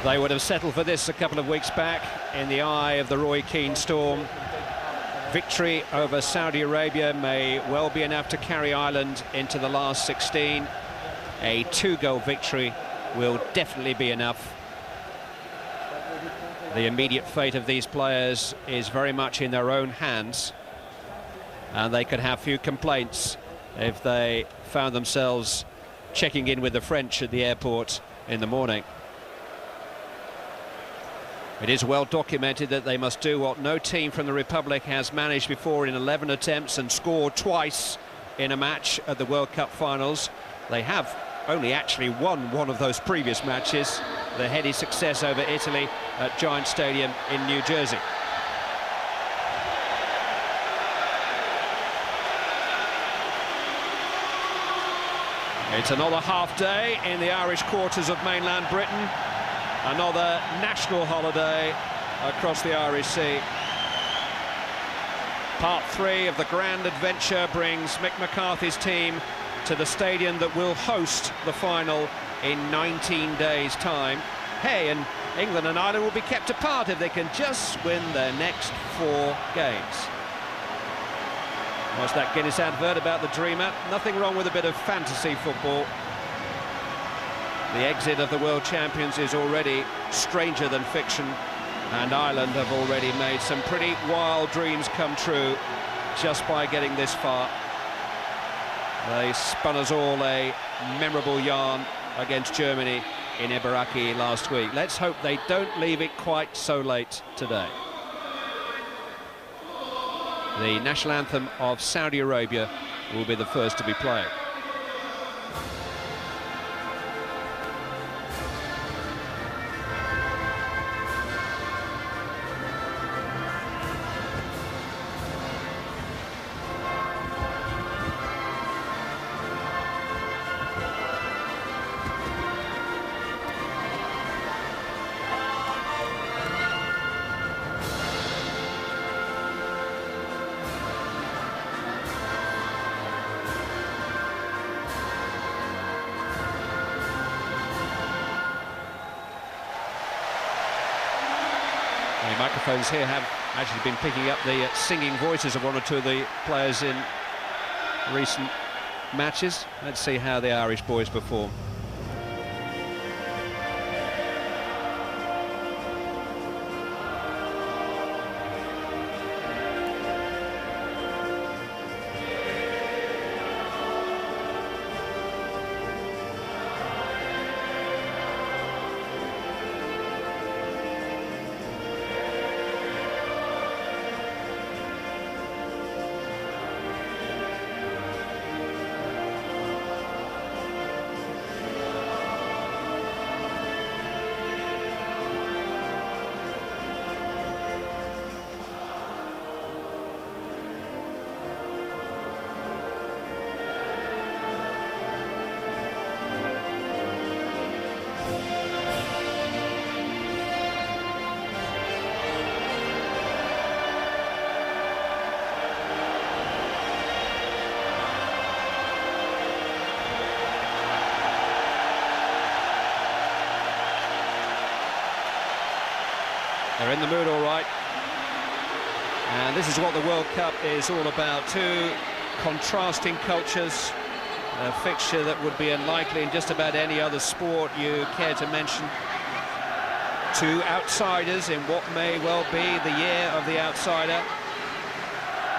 They would have settled for this a couple of weeks back in the eye of the Roy Keane storm. Victory over Saudi Arabia may well be enough to carry Ireland into the last 16. A 2-goal victory will definitely be enough. The immediate fate of these players is very much in their own hands, and they could have few complaints if they found themselves checking in with the French at the airport in the morning. It is well documented that they must do what no team from the Republic has managed before in 11 attempts and scored twice in a match at the World Cup finals. They have only actually won one of those previous matches, the heady success over Italy at Giant Stadium in New Jersey. It's another half day in the Irish quarters of mainland Britain. Another national holiday across the Irish Sea. Part 3 of the grand adventure brings Mick McCarthy's team to the stadium that will host the final in 19 days' time. Hey, and England and Ireland will be kept apart if they can just win their next 4 games. Watch that Guinness advert about the dreamer. Nothing wrong with a bit of fantasy football. The exit of the world champions is already stranger than fiction, and Ireland have already made some pretty wild dreams come true just by getting this far. They spun us all a memorable yarn against Germany in Ibaraki last week. Let's hope they don't leave it quite so late today. The national anthem of Saudi Arabia will be the first to be played. The microphones here have actually been picking up the singing voices of one or two of the players in recent matches. Let's see how the Irish boys perform. They're in the mood all right. And this is what the World Cup is all about. Two contrasting cultures. A fixture that would be unlikely in just about any other sport you care to mention. Two outsiders in what may well be the year of the outsider.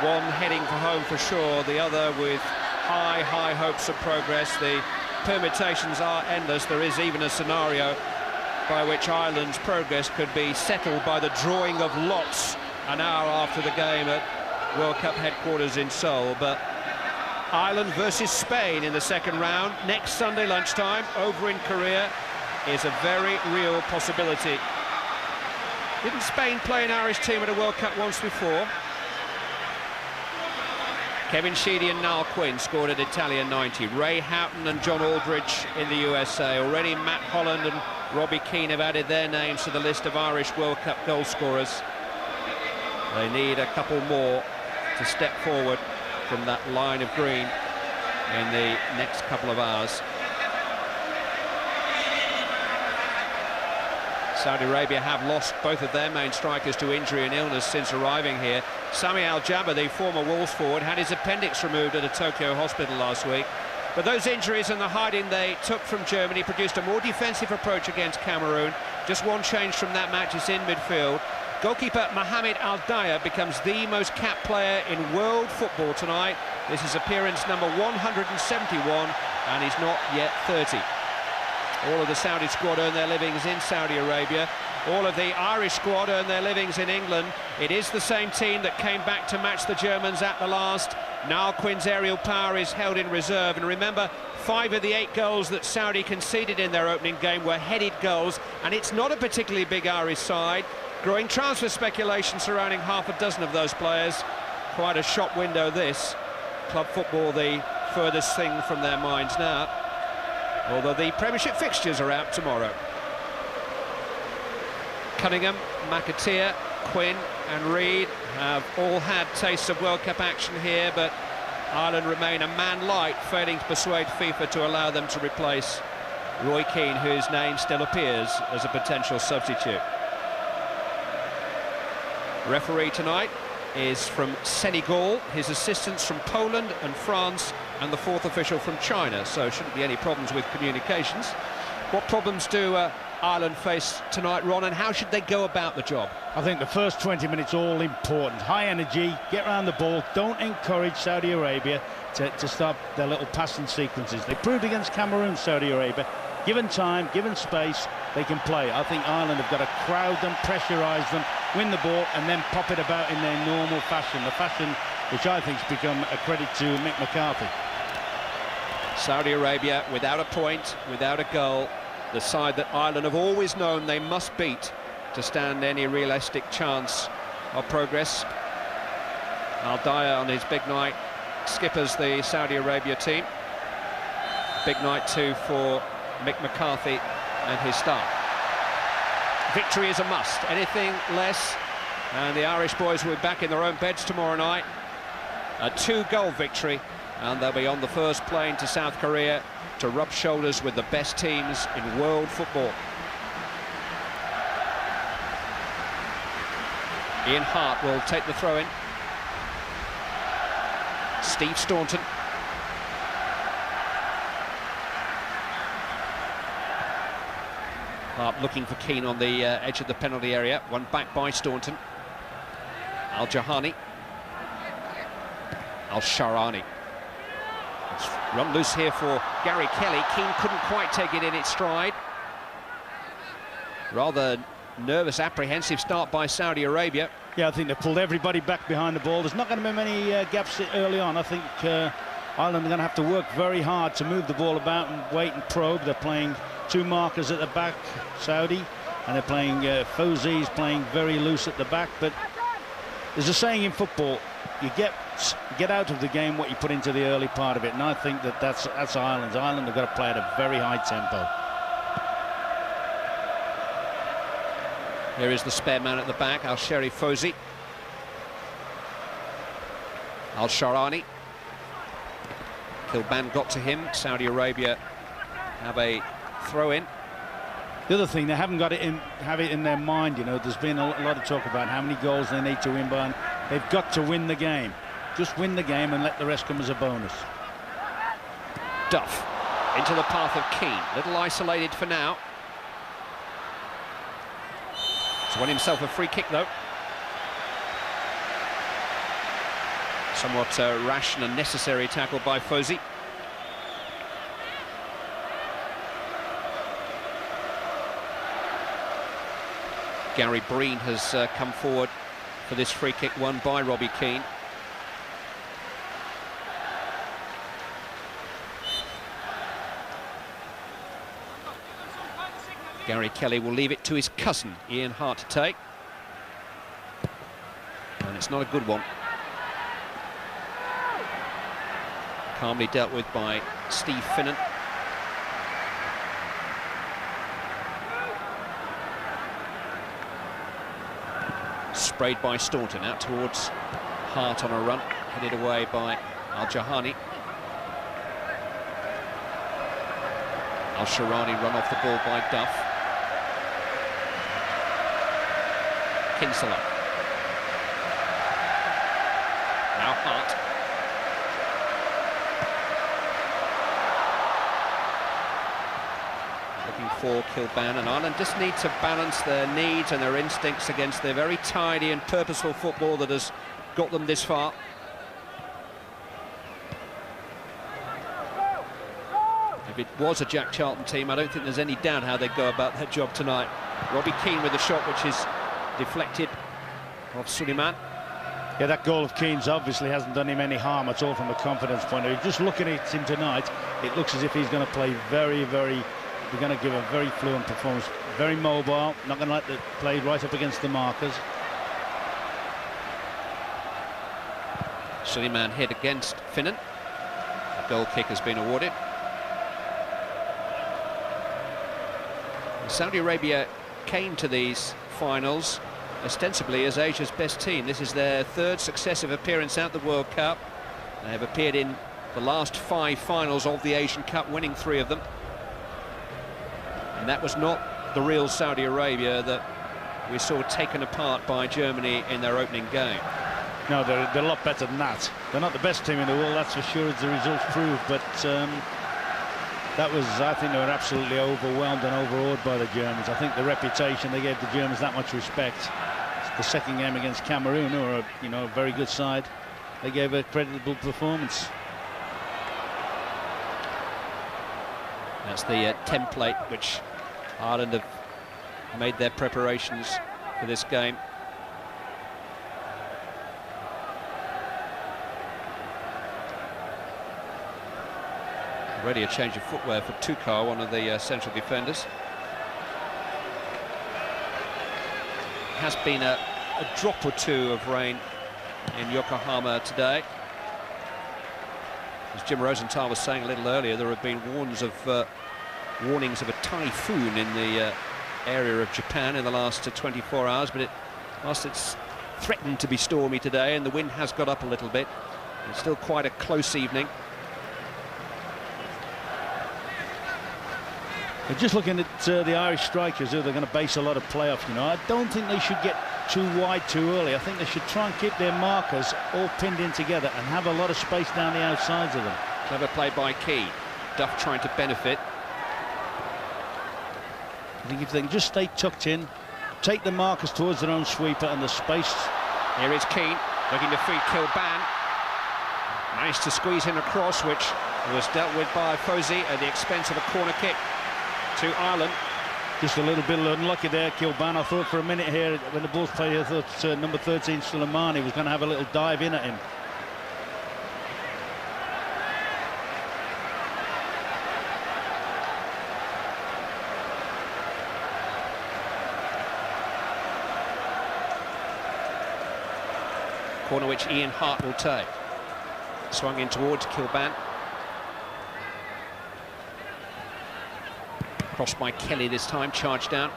One heading for home for sure, the other with high hopes of progress. The permutations are endless. There is even a scenario by which Ireland's progress could be settled by the drawing of lots an hour after the game at World Cup headquarters in Seoul. But Ireland versus Spain in the second round next Sunday lunchtime over in Korea is a very real possibility. Didn't Spain play an Irish team at a World Cup once before? Kevin Sheedy and Niall Quinn scored at Italian 90. Ray Houghton and John Aldridge in the USA. Already Matt Holland and Robbie Keane have added their names to the list of Irish World Cup goal scorers. They need a couple more to step forward from that line of green in the next couple of hours. Saudi Arabia have lost both of their main strikers to injury and illness since arriving here. Sami Al-Jabber, the former Wolves forward, had his appendix removed at a Tokyo hospital last week. But those injuries and the hiding they took from Germany produced a more defensive approach against Cameroon. Just one change from that match is in midfield. Goalkeeper Mohamed Al-Daya becomes the most capped player in world football tonight. This is appearance number 171, and he's not yet 30. All of the Saudi squad earn their livings in Saudi Arabia. All of the Irish squad earn their livings in England. It is the same team that came back to match the Germans at the last. Niall Quinn's aerial power is held in reserve. And remember, 5 of the 8 goals that Saudi conceded in their opening game were headed goals. And it's not a particularly big Irish side. Growing transfer speculation surrounding half a dozen of those players. Quite a shop window, this. Club football, the furthest thing from their minds now. Although the Premiership fixtures are out tomorrow. Cunningham, McAteer, Quinn and Reid have all had tastes of World Cup action here, but Ireland remain a man light, failing to persuade FIFA to allow them to replace Roy Keane, whose name still appears as a potential substitute. Referee tonight is from Senegal, his assistants from Poland and France, and the 4th official from China, so shouldn't be any problems with communications. What problems do Ireland face tonight, Ron, and how should they go about the job? I think the first 20 minutes all important. High energy, get around the ball, don't encourage Saudi Arabia to start their little passing sequences. They proved against Cameroon, Saudi Arabia, given time, given space, they can play. I think Ireland have got to crowd them, pressurise them, win the ball and then pop it about in their normal fashion, the fashion which I think has become a credit to Mick McCarthy. Saudi Arabia without a point, without a goal, the side that Ireland have always known they must beat to stand any realistic chance of progress. Al-Daya on his big night skippers the Saudi Arabia team. Big night too for Mick McCarthy and his staff. Victory is a must, anything less and the Irish boys will be back in their own beds tomorrow night. A 2-goal victory and they'll be on the first plane to South Korea to rub shoulders with the best teams in world football. Ian Hart will take the throw-in. Steve Staunton. Hart looking for Keane on the edge of the penalty area. One back by Staunton. Al-Jahani. Al-Sharani. It's run loose here for Gary Kelly. Keane couldn't quite take it in its stride. Rather nervous, apprehensive start by Saudi Arabia. Yeah, I think they pulled everybody back behind the ball. There's not going to be many gaps early on. I think Ireland are going to have to work very hard to move the ball about and wait and probe. They're playing 2 markers at the back, Saudi, and they're playing Fouzi's playing very loose at the back. But there's a saying in football, you get out of the game what you put into the early part of it, and I think that's Ireland's. Ireland have got to play at a very high tempo. Here is the spare man at the back, Al-Sheri Fouzi. Al-Sharani. Kilban got to him. Saudi Arabia have a throw-in. The other thing, they haven't got it in their mind, you know. There's been a lot of talk about how many goals they need to win by, and they've got to win the game. Just win the game and let the rest come as a bonus. Duff into the path of Keane. Little isolated for now. He's won himself a free kick, though. Somewhat rash and unnecessary tackle by Fouzi. Gary Breen has come forward for this free kick won by Robbie Keane. Gary Kelly will leave it to his cousin, Ian Hart, to take. And it's not a good one. Calmly dealt with by Steve Finnan. Sprayed by Staunton, out towards Hart on a run, headed away by Al-Jahani. Al-Sharani run off the ball by Duff. Kinsella. Now Hart. Looking for Kilban, and Ireland just need to balance their needs and their instincts against their very tidy and purposeful football that has got them this far. If it was a Jack Charlton team, I don't think there's any doubt how they'd go about their job tonight. Robbie Keane with the shot, which is deflected off Suleiman. Yeah, that goal of Keane's obviously hasn't done him any harm at all from a confidence point of view. Just looking at him tonight, it looks as if he's going to play we're going to give a very fluent performance, very mobile, not going to let it play right up against the markers. Suleiman hit against Finnan. A goal kick has been awarded. Saudi Arabia came to these finals ostensibly as Asia's best team. This is their third successive appearance at the World Cup. They have appeared in the last 5 finals of the Asian Cup, winning 3 of them. And that was not the real Saudi Arabia that we saw taken apart by Germany in their opening game. No, they're a lot better than that. They're not the best team in the world, that's for sure, as the results prove, but I think they were absolutely overwhelmed and overawed by the Germans. I think the reputation, they gave the Germans that much respect. It's the second game against Cameroon, who are a very good side. They gave a creditable performance. That's the template which Ireland have made their preparations for this game. Already a change of footwear for Tukar, one of the central defenders. Has been a drop or two of rain in Yokohama today. As Jim Rosenthal was saying a little earlier, there have been warnings of a typhoon in the area of Japan in the last 24 hours, but whilst it's threatened to be stormy today and the wind has got up a little bit, it's still quite a close evening. But just looking at the Irish strikers, who they're going to base a lot of play off, I don't think they should get too wide too early. I think they should try and keep their markers all pinned in together and have a lot of space down the outsides of them. Clever play by Key. Duff trying to benefit. I think if they can just stay tucked in, take the markers towards their own sweeper and the space. Here is Keane looking to feed Kilban. Managed to squeeze in a cross, which was dealt with by Fosey at the expense of a corner kick to Ireland. Just a little bit unlucky there, Kilban. I thought for a minute here, when the ball's played, I thought number 13, Suleimani, was going to have a little dive in at him. Corner which Ian Hart will take. Swung in towards Kilban. Crossed by Kelly this time, charged down.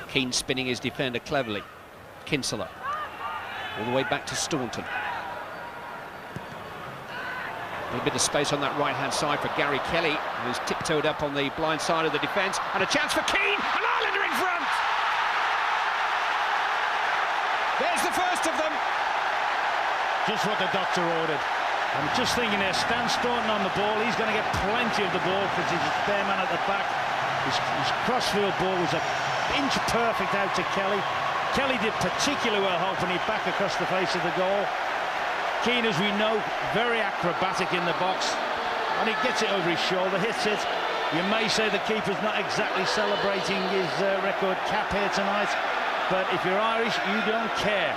Keane spinning his defender cleverly. Kinsella. All the way back to Staunton. A little bit of space on that right-hand side for Gary Kelly, who's tiptoed up on the blind side of the defence. And a chance for Keane, and Ireland are in front! There's the first of them. Just what the doctor ordered. I'm just thinking there, Stan Staunton on the ball. He's going to get plenty of the ball because he's a spare man at the back. His crossfield ball was an inch perfect out to Kelly. Kelly did particularly well helping it back across the face of the goal. Keane, as we know, very acrobatic in the box, and he gets it over his shoulder, hits it. You may say the keeper's not exactly celebrating his record cap here tonight, but if you're Irish, you don't care.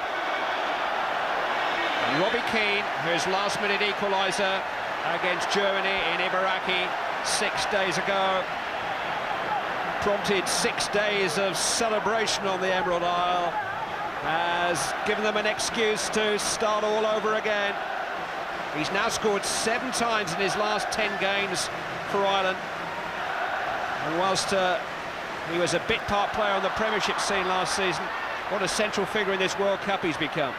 Robbie Keane, whose last-minute equaliser against Germany in Ibaraki 6 days ago, prompted 6 days of celebration on the Emerald Isle, has given them an excuse to start all over again. He's now scored 7 times in his last 10 games for Ireland, and whilst he was a bit part player on the Premiership scene last season, what a central figure in this World Cup he's become.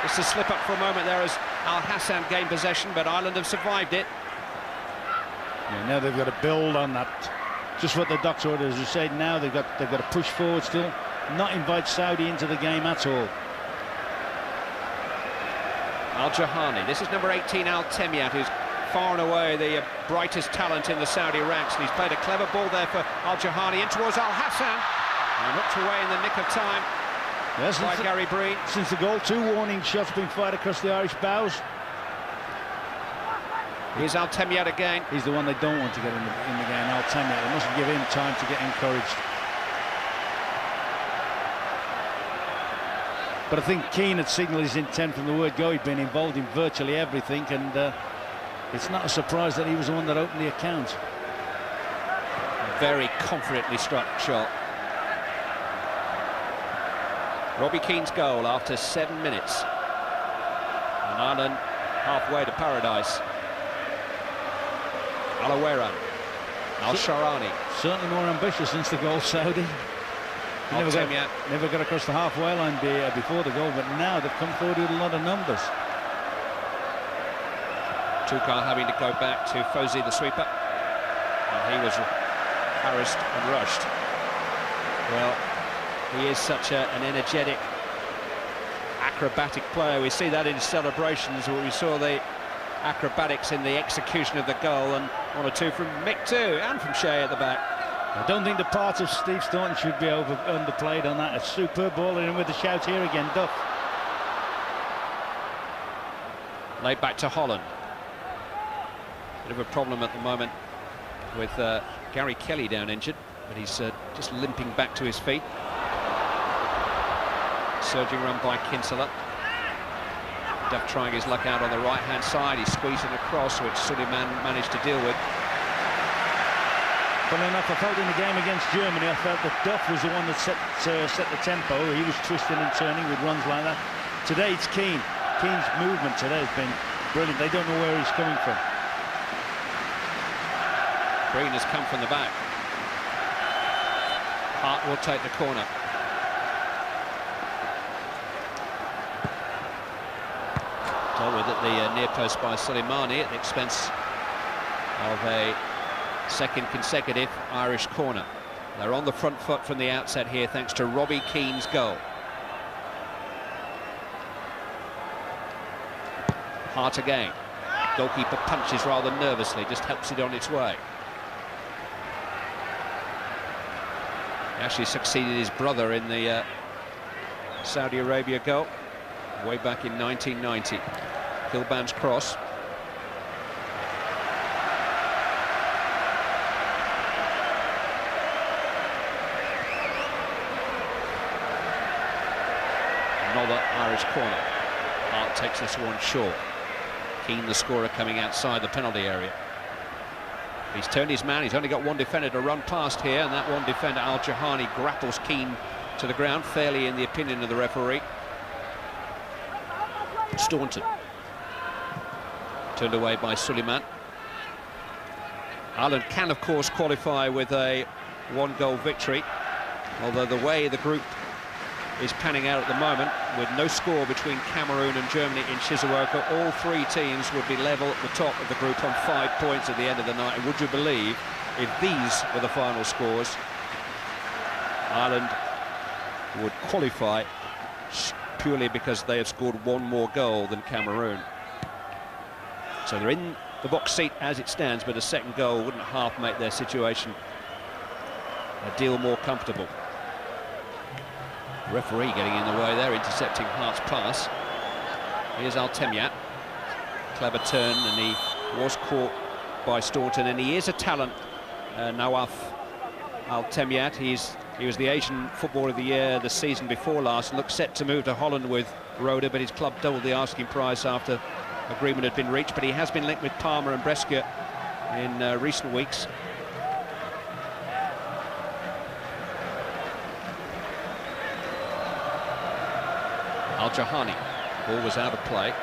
Just a slip up for a moment there as Al Hassan gained possession, but Ireland have survived it. Yeah, now they've got to build on that just what the doctor ordered. As you said, now they've got to push forward still, not invite Saudi into the game at all. Al-Jahani. This is number 18, Al-Temyat, who's far and away the brightest talent in the Saudi ranks, and he's played a clever ball there for Al-Jahani in towards Al-Hassan, and hooked away in the nick of time by Gary Breen. Since the goal, 2 warning shots being fired across the Irish bows. Here's Al-Temyat again. He's the one they don't want to get in the game, Al-Temyat. They mustn't give him time to get encouraged. But I think Keane had signalled his intent from the word go. He'd been involved in virtually everything, and it's not a surprise that he was the one that opened the account. Very confidently struck shot. Robbie Keane's goal after 7 minutes. And Ireland halfway to paradise. Al-Awera, Al-Sharani. Certainly more ambitious since the goal, Saudi. Never got across the halfway line before the goal, but now they've come forward with a lot of numbers. Tukar having to go back to Fozzie, the sweeper. And he was harassed and rushed. Well, he is such an energetic, acrobatic player. We see that in celebrations, where we saw the acrobatics in the execution of the goal, and 1 or 2 from Mick too, and from Shea at the back. I don't think the part of Steve Staunton should be underplayed on that. A superb ball in with the shout here again, Duff. Laid back to Holland. Bit of a problem at the moment with Gary Kelly down injured, but he's just limping back to his feet. Surging run by Kinsella. Duff trying his luck out on the right-hand side. He's squeezing across, which Suleiman managed to deal with. Funnily enough, I felt in the game against Germany, I felt that Duff was the one that set the tempo. He was twisting and turning with runs like that. Today it's Keane. Keane's movement today has been brilliant. They don't know where he's coming from. Breen has come from the back. Hart will take the corner. Dealt with at the near post by Soleimani at the expense of a second consecutive Irish corner. They're on the front foot from the outset here, thanks to Robbie Keane's goal. Hart again. Goalkeeper punches rather nervously, just helps it on its way. He actually succeeded his brother in the Saudi Arabia goal way back in 1990. Kilban's cross. Another Irish corner. Hart takes this one short. Keane, the scorer, coming outside the penalty area. He's turned his man. He's only got 1 defender to run past here, and that one defender, Al-Jahani, grapples Keane to the ground, fairly in the opinion of the referee. Staunton. Turned away by Suleiman. Ireland can, of course, qualify with a 1-goal victory, although the way the group is panning out at the moment, with no score between Cameroon and Germany in Shizuoka, all 3 teams would be level at the top of the group on 5 points at the end of the night. And would you believe, if these were the final scores, Ireland would qualify purely because they have scored 1 more goal than Cameroon. So they're in the box seat as it stands, but a second goal wouldn't half make their situation a deal more comfortable. Referee getting in the way there, intercepting Hart's pass. Here's Al-Temyat. Clever turn, and he was caught by Staunton, and he is a talent, Nawaf Al-Temyat. He was the Asian Footballer of the Year the season before last, and looks set to move to Holland with Roda, but his club doubled the asking price after agreement had been reached. But he has been linked with Parma and Brescia in recent weeks. Al-Jahani, ball was out of play.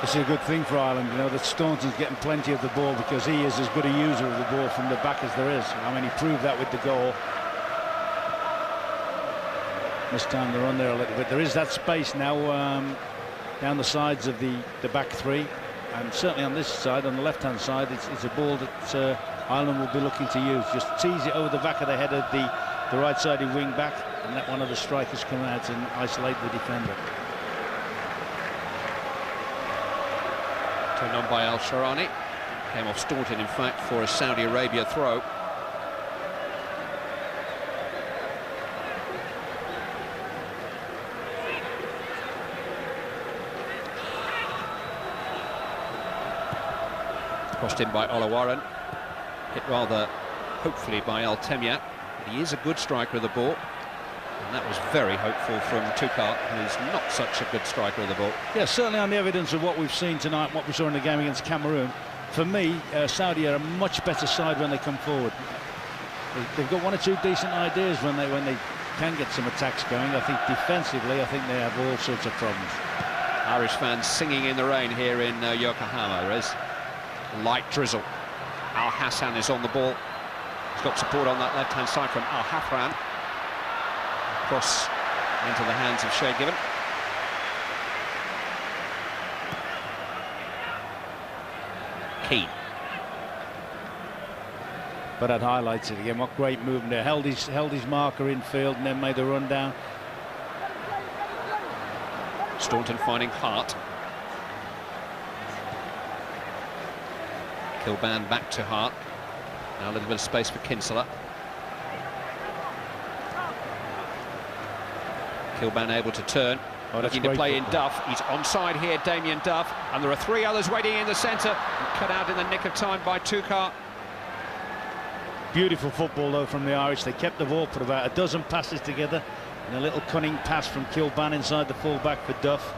It's a good thing for Ireland, you know, that Staunton's getting plenty of the ball, because he is as good a user of the ball from the back as there is. I mean, he proved that with the goal. mistimed the run there a little bit. There is that space now down the sides of the back three, and certainly on this side, on the left-hand side, it's a ball that Ireland will be looking to use. Just tease it over the back of the head of the right-sided wing back and let one of the strikers come out and isolate the defender. Turned on by Al-Sharani. Came off Staunton, in fact, for a Saudi Arabia throw. Crossed in by Olawaran. Hit rather hopefully by Al-Temya. He is a good striker of the ball. And that was very hopeful from Tukar, who's not such a good striker of the ball. Yeah, certainly on the evidence of what we've seen tonight, what we saw in the game against Cameroon, for me, Saudi are a much better side when they come forward. They've got one or two decent ideas when they can get some attacks going. I think defensively, I think they have all sorts of problems. Irish fans singing in the rain here in Yokohama. There is light drizzle. Al Hassan is on the ball. He's got support on that left-hand side from Al Hafran. Cross into the hands of Shea Given. Keane. But that highlights it again. What great movement there. Held his marker in field and then made the run down. Staunton finding Hart. Kilban back to Hart. Now a little bit of space for Kinsella. Kilban able to turn, looking to play in Duff. He's onside here, Damien Duff, and there are three others waiting in the centre. Cut out in the nick of time by Tukar. Beautiful football though from the Irish. They kept the ball, put about a dozen passes together, and a little cunning pass from Kilban inside the full-back for Duff.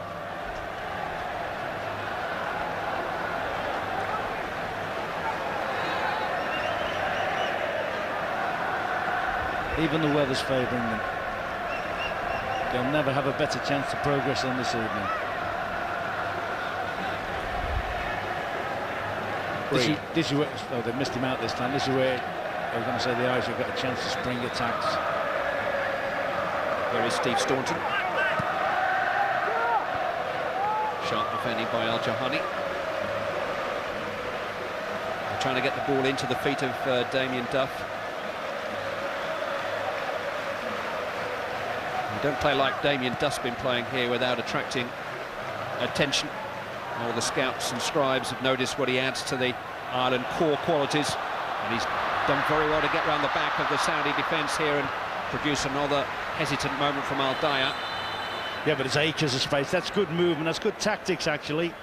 Even the weather's favouring them. They'll never have a better chance to progress than this evening. This is where, oh, they missed him out this time. This is where I was going to say the Irish have got a chance to spring attacks. There is Steve Staunton. Sharp defending by Al-Jahani. They're trying to get the ball into the feet of Damien Duff. Don't play like Damien Duff's been playing here without attracting attention. All the scouts and scribes have noticed what he adds to the Ireland core qualities, and he's done very well to get round the back of the Saudi defence here and produce another hesitant moment from Al-Daya. Yeah, but it's acres of space. That's good movement. That's good tactics, actually.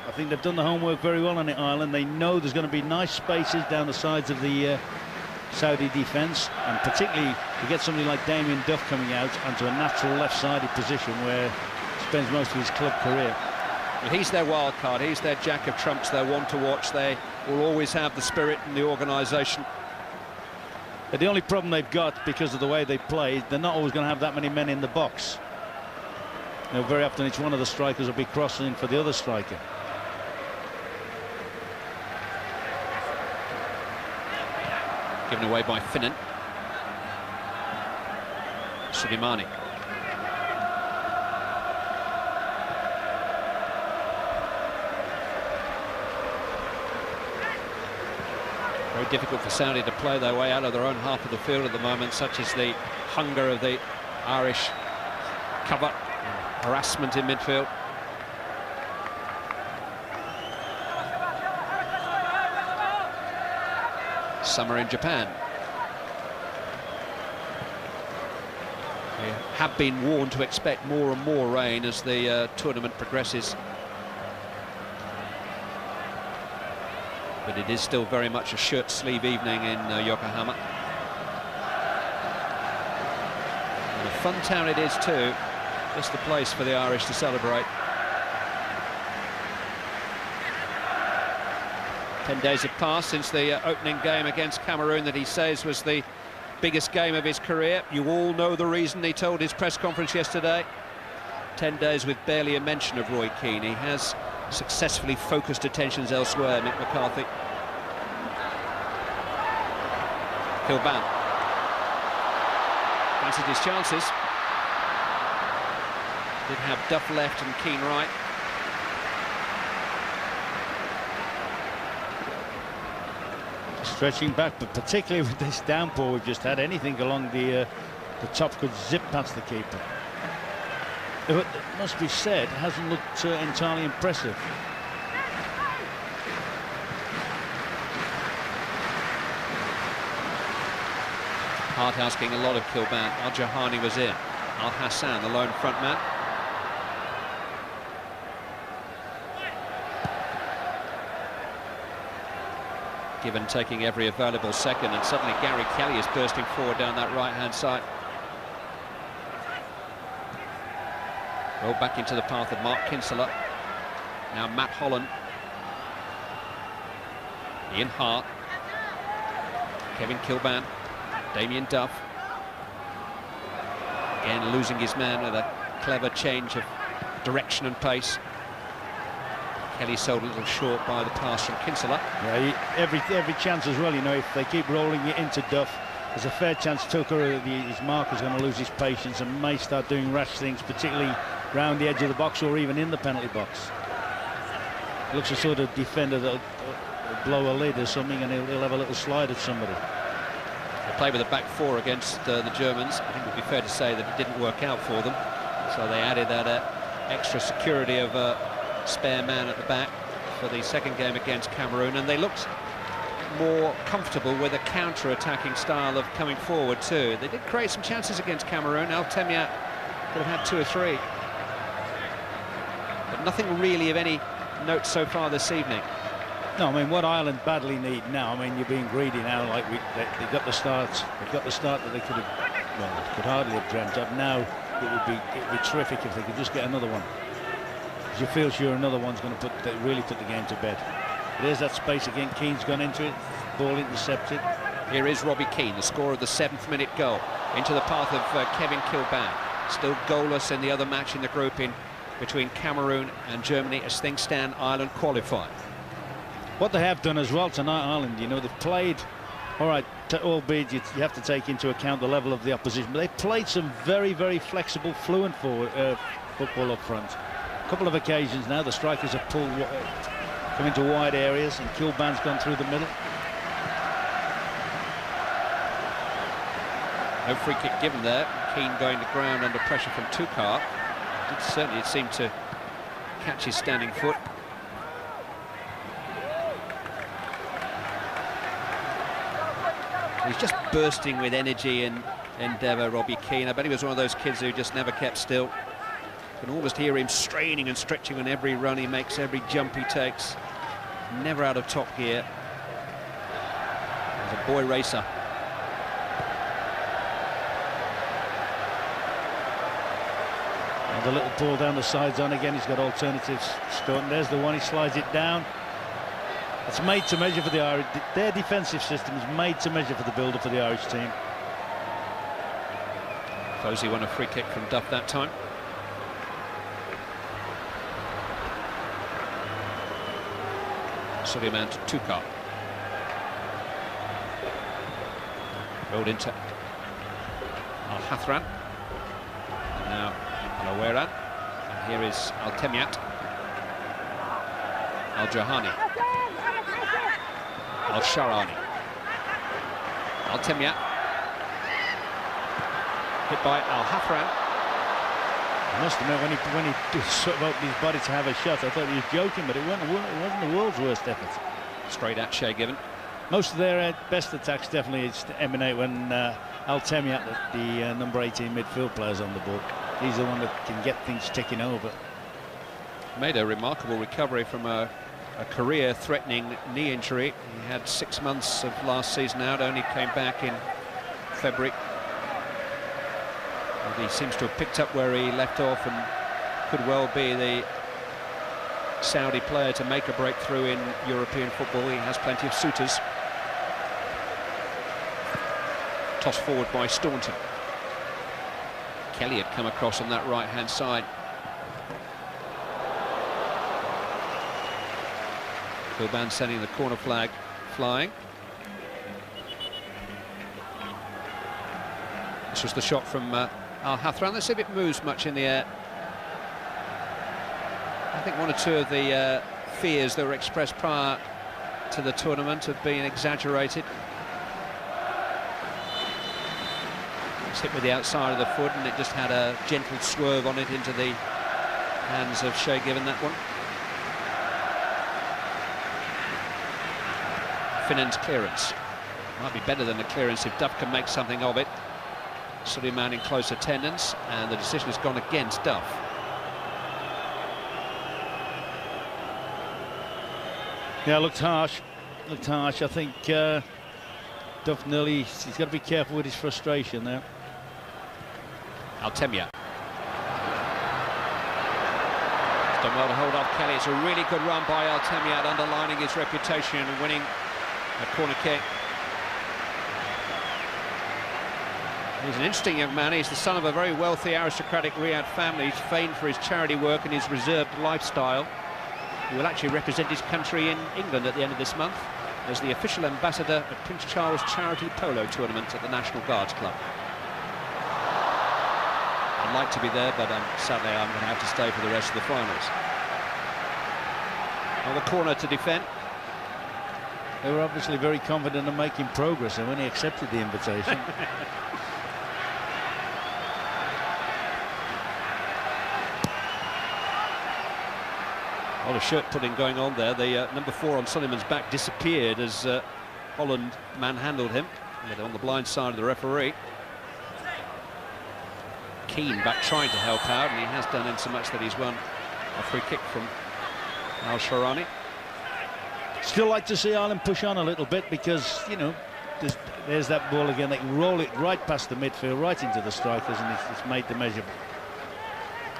I think they've done the homework very well on it, Ireland. They know there's going to be nice spaces down the sides of the Saudi defence, and particularly to get somebody like Damien Duff coming out onto a natural left-sided position where he spends most of his club career. Well, he's their wild card, he's their jack of trumps, they're one to watch. They will always have the spirit and the organisation. But the only problem they've got, because of the way they play, they're not always going to have that many men in the box. You know, very often each one of the strikers will be crossing for the other striker. Given away by Finnan. Suleimani. Very difficult for Saudi to play their way out of their own half of the field at the moment, such as the hunger of the Irish cover, harassment in midfield. Summer in Japan. We have been warned to expect more and more rain as the tournament progresses. But it is still very much a shirt-sleeve evening in Yokohama. And a fun town it is too. Just the place for the Irish to celebrate. 10 days have passed since the opening game against Cameroon that he says was the biggest game of his career. You all know the reason, he told his press conference yesterday. 10 days with barely a mention of Roy Keane. He has successfully focused attentions elsewhere, Mick McCarthy. Kilban. Fancies his chances. Did have Duff left and Keane right. Stretching back, but particularly with this downpour we've just had, anything along the top could zip past the keeper. It must be said, it hasn't looked entirely impressive. Hart asking a lot of Kilban. Al-Jahani was in. Al-Hassan, the lone front man. Given taking every available second, and suddenly Gary Kelly is bursting forward down that right-hand side. Rolled back into the path of Mark Kinsella. Now Matt Holland. Ian Hart. Kevin Kilban. Damien Duff. Again losing his man with a clever change of direction and pace. Kelly sold a little short by the pass from Kinsella. Yeah, every chance as well, you know, if they keep rolling it into Duff, there's a fair chance Tucker, his marker's going to lose his patience and may start doing rash things, particularly round the edge of the box or even in the penalty box. Looks a sort of defender that'll blow a lid or something, and he'll have a little slide at somebody. They play with a back four against the Germans. I think it would be fair to say that it didn't work out for them, so they added that extra security of a spare man at the back for the second game against Cameroon, and they looked more comfortable with a counter-attacking style of coming forward too. They did create some chances against Cameroon. Al-Temiat could have had 2 or 3, but nothing really of any note so far this evening. No, I mean, what Ireland badly need now, I mean, you're being greedy now, like they got the start. They've got the start that they could have, well, could hardly have dreamt of. Now it would be terrific if they could just get another one. Because you feel sure another one's going to really put the game to bed. There's that space again. Keane's gone into it. Ball intercepted. Here is Robbie Keane, the scorer of the 7th minute goal, into the path of Kevin Kilban. Still goalless in the other match in the group between Cameroon and Germany. As things stand, Ireland qualify. What they have done as well tonight, Ireland, you know, they've played, all right, albeit you have to take into account the level of the opposition, but they've played some very, very flexible, fluent football up front. A couple of occasions now, the strikers have pulled, come into wide areas, and Kilban's gone through the middle. No free kick given there. Keane going to ground under pressure from Tukar. It seemed to catch his standing foot. He's just bursting with energy and endeavour, Robbie Keane. I bet he was one of those kids who just never kept still. You can almost hear him straining and stretching on every run he makes, every jump he takes. Never out of top gear. He's a boy racer. And the little ball down the sides on again. He's got alternatives. Starting. There's the one. He slides it down. It's made to measure for the Irish. Their defensive system is made to measure for the build-up of the Irish team. Posey won a free kick from Duff that time. Suleiman to Tukar. Rolled into Al-Hathran. And now Alaweran. And here is Al-Temiat. Al-Jahani. Al-Sharani. Al-Temiat. Hit by Al-Hathran. I must admit, when he sort of opened his body to have a shot, I thought he was joking, but it wasn't the world's worst effort. Straight at Shea Given. Most of their best attacks definitely emanate when Al-Temiat, the number 18 midfield players on the ball. He's the one that can get things ticking over. Made a remarkable recovery from a career-threatening knee injury. He had 6 months of last season out, only came back in February. And he seems to have picked up where he left off and could well be the Saudi player to make a breakthrough in European football. He has plenty of suitors. Tossed forward by Staunton. Kelly had come across on that right-hand side. Kilban sending the corner flag flying. This was the shot from Al-Hathran. Let's see if it moves much in the air. I think one or two of the fears that were expressed prior to the tournament have been exaggerated. It's hit with the outside of the foot, and it just had a gentle swerve on it into the hands of Shay Given, that one. Finnan's clearance might be better than the clearance if Duff can make something of it. Suleiman in close attendance, and the decision has gone against Duff. Yeah, looked harsh. Looked harsh. I think Duff nearly, he's got to be careful with his frustration there. Altemia. He's done well to hold off Kelly. It's a really good run by Altemia, underlining his reputation and winning a corner kick. He's an interesting young man. He's the son of a very wealthy aristocratic Riyadh family. He's famed for his charity work and his reserved lifestyle. He will actually represent his country in England at the end of this month as the official ambassador at Prince Charles Charity Polo Tournament at the National Guards Club. I'd like to be there, but sadly I'm going to have to stay for the rest of the finals. On the corner to defend. They were obviously very confident in making progress, and when he accepted the invitation. A lot of shirt putting going on there. The number 4 on Suleiman's back disappeared as Holland manhandled him, but on the blind side of the referee. Keane back trying to help out, and he has done in so much that he's won a free kick from Al-Sharani. Still like to see Ireland push on a little bit, because, you know, there's that ball again. They can roll it right past the midfield, right into the strikers, and it's made the measure.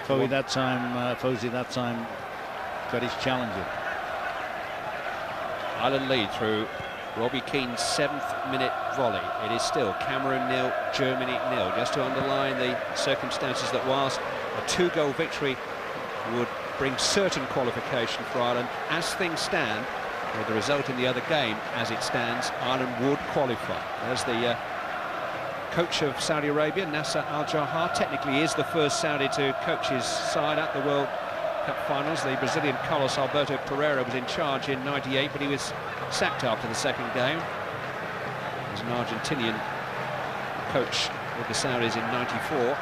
Fozy that time got his challenger. Ireland lead through Robbie Keane's 7th minute volley. It is still Cameroon 0, Germany 0. Just to underline the circumstances that whilst a 2-goal victory would bring certain qualification for Ireland, as things stand, with the result in the other game as it stands, Ireland would qualify. As the coach of Saudi Arabia, Nasser Al-Jahar, technically is the first Saudi to coach his side at the World Cup finals. The Brazilian Carlos Alberto Pereira was in charge in '98, but he was sacked after the second game. He was an Argentinian coach with the Saudis in '94.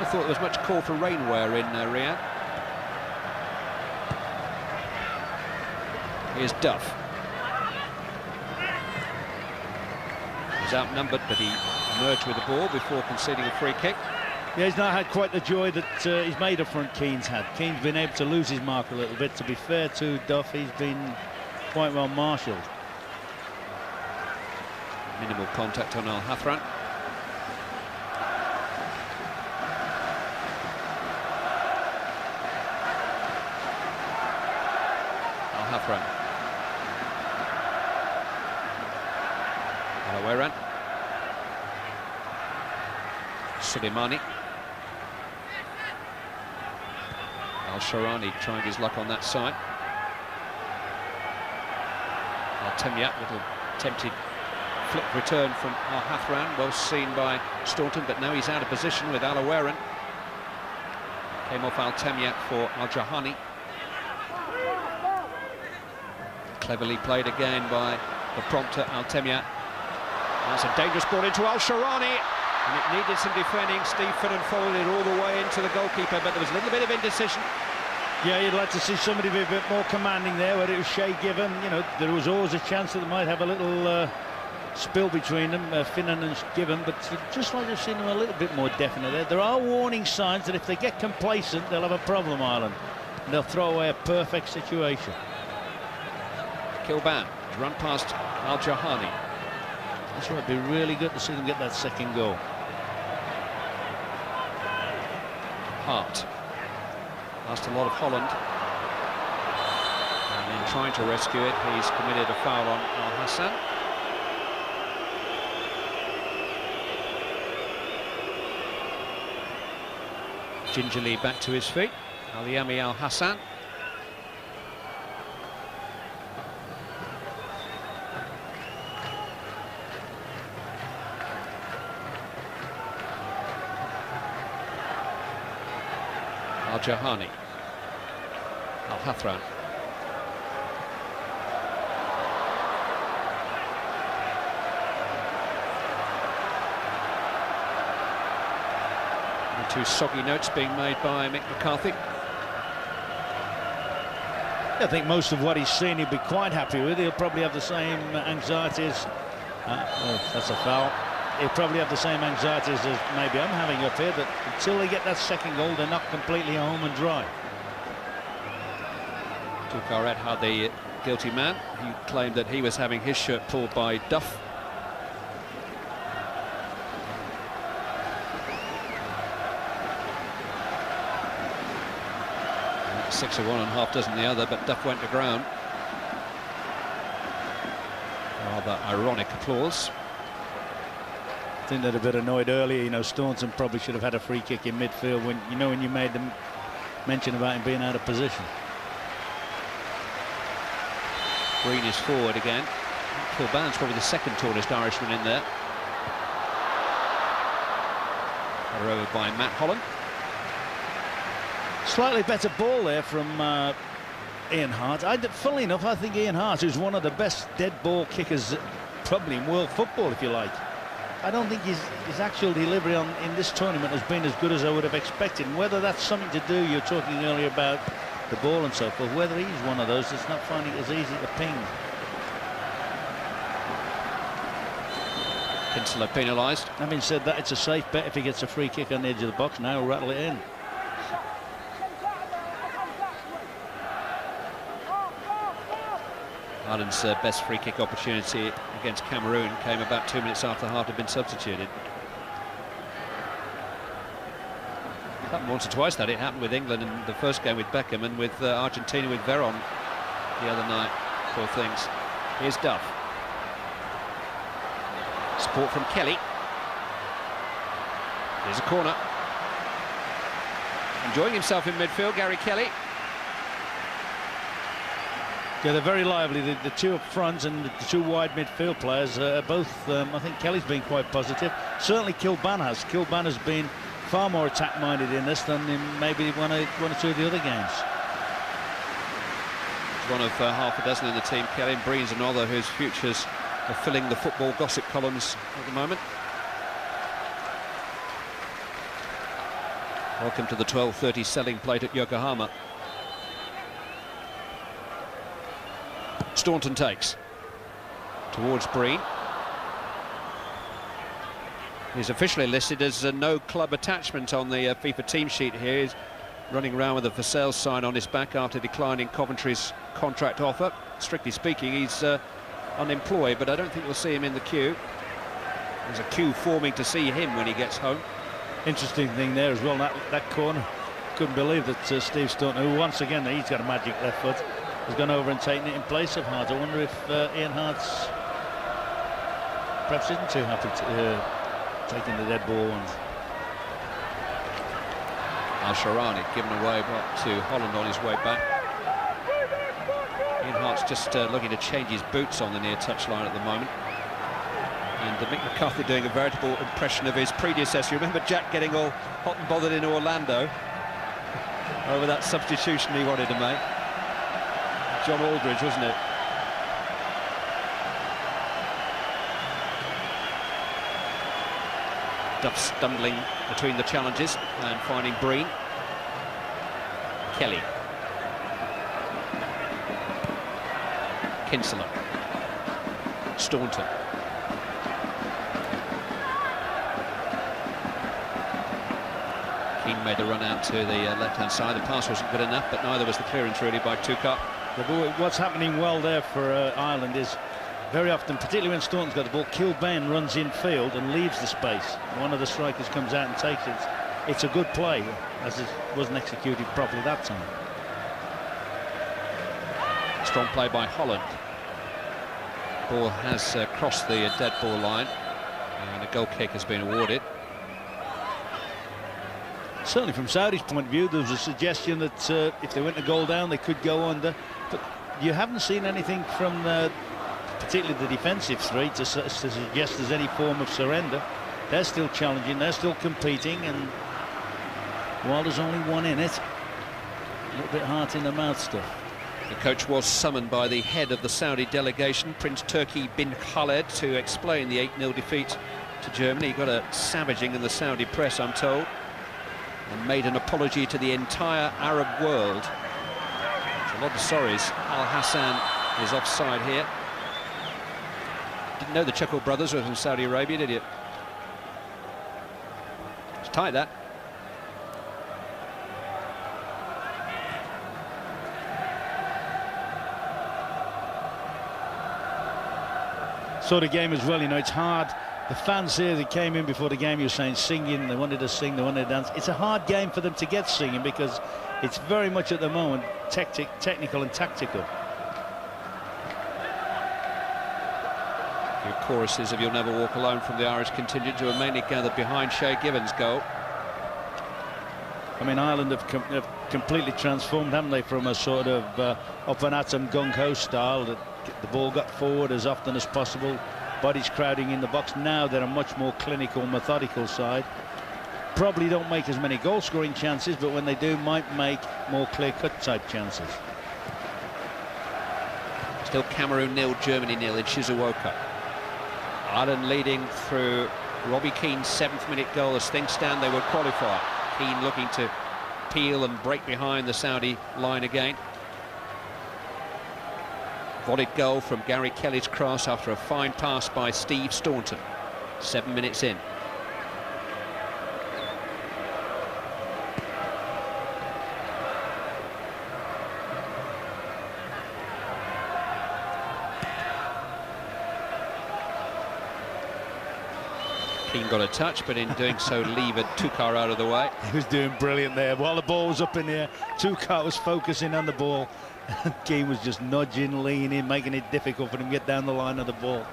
I thought there was much call for rainwear in Riyadh. Here's Duff. He's outnumbered, but he emerged with the ball before conceding a free kick. Yeah, he's not had quite the joy that he's made up front Keane's had. Keane's been able to lose his mark a little bit. To be fair to Duff, he's been quite well marshalled. Minimal contact on Al-Hathran. Al-Hathran. Al-Aweran. Suleimani. Al-Sharani trying his luck on that side. Al-Temya, little tempted flip return from Al-Hathran, well seen by Staunton, but now he's out of position with Al-Aweran. Came off Al-Temya for Al-Jahani. Cleverly played again by the prompter Al-Temya. That's a dangerous ball into Al-Sharani, and it needed some defending. Steve Finnan followed it all the way into the goalkeeper, but there was a little bit of indecision. Yeah, you'd like to see somebody be a bit more commanding there, whether it was Shay Given. You know, there was always a chance that they might have a little spill between them, Finnan and Given, but just like to have seen them a little bit more definite there. There are warning signs that if they get complacent, they'll have a problem, Ireland. And they'll throw away a perfect situation. Kilban, run past Al-Jahani. That's right, it'd be really good to see them get that second goal. Hart. Lost a lot of Holland. And in trying to rescue it, he's committed a foul on Al-Hassan. Gingerly back to his feet. Al-Yami Al-Hassan. Al-Jahani. Al-Hathran. Two soggy notes being made by Mick McCarthy. I think most of what he's seen he'll be quite happy with. He'll probably have the same anxieties. Oh, that's a foul. He'll probably have the same anxieties as maybe I'm having up here, that until they get that second goal, they're not completely home and dry. Toucaret had the guilty man. He claimed that he was having his shirt pulled by Duff. 6 of one and half dozen the other, but Duff went to ground. Rather ironic applause. I think they're a bit annoyed earlier. You know, Staunton probably should have had a free kick in midfield when you made them mention about him being out of position. Green is forward again. Kilban's probably the second tallest Irishman in there. They're over by Matt Holland. Slightly better ball there from Ian Hart. Funnily enough, I think Ian Hart, who's one of the best dead ball kickers probably in world football, if you like. I don't think his actual delivery in this tournament has been as good as I would have expected. And whether that's something to do, you're talking earlier about the ball and so forth, whether he's one of those that's not finding it as easy to ping. Kinsella penalised. Having said that, it's a safe bet if he gets a free kick on the edge of the box. Now he'll rattle it in. Ireland's best free kick opportunity against Cameroon came about 2 minutes after Hart had been substituted. It happened once or twice that. It happened with England in the first game with Beckham, and with Argentina with Veron the other night. Poor things. Here's Duff. Support from Kelly. Here's a corner. Enjoying himself in midfield, Gary Kelly. Yeah, they're very lively. The two up front and the two wide midfield players are both, I think Kelly's been quite positive. Certainly Kilban has. Kilban has been far more attack-minded in this than in maybe one or two of the other games. One of half a dozen in the team. Kelly and Breen's another whose futures are filling the football gossip columns at the moment. Welcome to the 12:30 selling plate at Yokohama. Staunton takes towards Breen. He's officially listed as no club attachment on the FIFA team sheet here. He's running around with a for sale sign on his back after declining Coventry's contract offer. Strictly speaking, he's unemployed, but I don't think we'll see him in the queue. There's a queue forming to see him when he gets home. Interesting thing there as well, that corner. Couldn't believe that Steve Staunton, who once again, he's got a magic left foot, has gone over and taken it in place of Hart. I wonder if Ian Hart's perhaps isn't too happy to taking the dead ball ones. Al-Sharani given away to Holland on his way back. Ian Hart's just looking to change his boots on the near touchline at the moment. And Mick McCarthy doing a veritable impression of his predecessor. You remember Jack getting all hot and bothered in Orlando over that substitution he wanted to make. John Aldridge, wasn't it? Duff stumbling between the challenges and finding Breen. Kelly. Kinsella. Staunton. Keane made the run out to the left-hand side. The pass wasn't good enough, but neither was the clearance really by Toucaret. What's happening well there for Ireland is very often, particularly when Staunton's got the ball, Kilbane runs in field and leaves the space. One of the strikers comes out and takes it. It's a good play, as it wasn't executed properly that time. Strong play by Holland. Ball has crossed the dead ball line, and a goal kick has been awarded. Certainly from Saudi's point of view, there was a suggestion that if they went a goal down, they could go under. But you haven't seen anything from particularly the defensive three to suggest there's any form of surrender. They're still challenging, they're still competing, and while there's only one in it, A little bit heart in the mouth stuff. The coach was summoned by the head of the Saudi delegation, Prince Turki bin Khaled, to explain the 8-0 defeat to Germany. He got a savaging in the Saudi press, I'm told, and made an apology to the entire Arab world. It's a lot of sorries. Al Hassan is offside here. Didn't know the Chuckle brothers were from Saudi Arabia, did you? It's tight, that. Sort of game as well, you know, it's hard. The fans here that came in before the game, you were saying singing, they wanted to sing, they wanted to dance. It's a hard game for them to get singing because it's very much at the moment technical and tactical. Your choruses of You'll Never Walk Alone from the Irish contingent, who are mainly gathered behind Shay Given's goal. I mean, Ireland have completely transformed, haven't they, from a sort of up and at 'em gung-ho style that the ball got forward as often as possible, bodies crowding in the box. Now they're a much more clinical, methodical side. Probably don't make as many goal-scoring chances, but when they do, might make more clear-cut type chances. Still Cameroon 0, Germany 0 in Shizuoka. Ireland leading through Robbie Keane's 7th-minute goal. As things stand, they will qualify. Keane looking to peel and break behind the Saudi line again. Volleyed goal from Gary Kelly's cross after a fine pass by Steve Staunton. 7 minutes in. Keane got a touch, but in doing so levered Tukar out of the way. He was doing brilliant there. While the ball was up in the air, Tukar was focusing on the ball. Keane was just nudging, leaning, making it difficult for him to get down the line of the ball.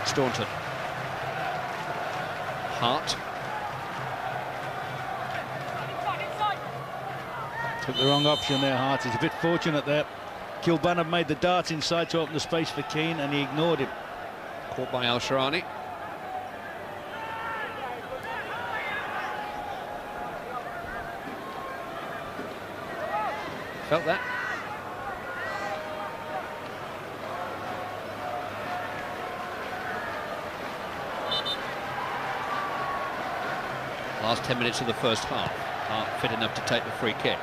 Staunton. Hart. Took the wrong option there, Hart. He's a bit fortunate there. Kilban had made the dart inside to open the space for Keane, and he ignored it. Caught by Al-Sharani. Felt that. Last 10 minutes of the first half. Hart fit enough to take the free kick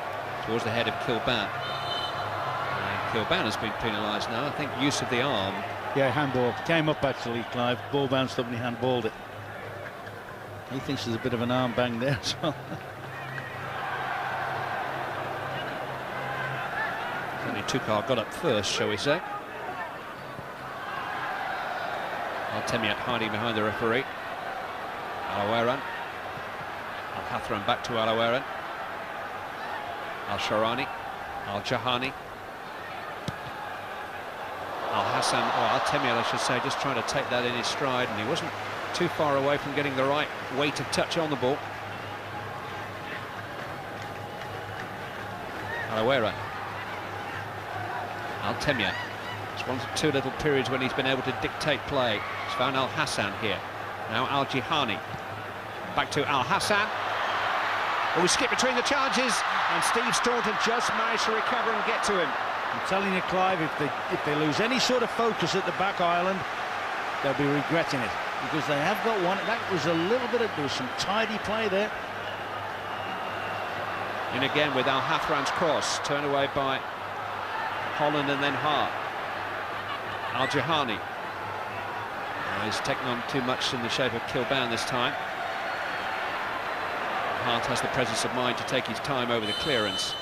towards the head of Kilban. And Kilban has been penalised now. I think use of the arm. Yeah, handball. Came up actually, Clive. Ball bounced up and he handballed it. He thinks there's a bit of an arm bang there as well. Only Tukar got up first, shall we say. Al-Temiat hiding behind the referee. Alawaran. Al-Hathran back to Alawaran. Al-Sharani. Al-Jahani. Al-Hassan, or Al-Temiat I should say, just trying to take that in his stride, and he wasn't too far away from getting the right weight of touch on the ball. Alawaran. Al-Temiat. It's one or two little periods when he's been able to dictate play. It's found Al-Hassan here. Now Al-Jihani. Back to Al-Hassan. Oh, we skip between the charges, and Steve Staunton just managed to recover and get to him. I'm telling you, Clive, if they lose any sort of focus at the back, Ireland, they'll be regretting it, because they have got one. That was a little bit of, there was some tidy play there. In again with Al-Hathran's cross, turned away by Holland and then Hart. Al-Jihani. He's taken on too much in the shape of Kilban this time. Hart has the presence of mind to take his time over the clearance.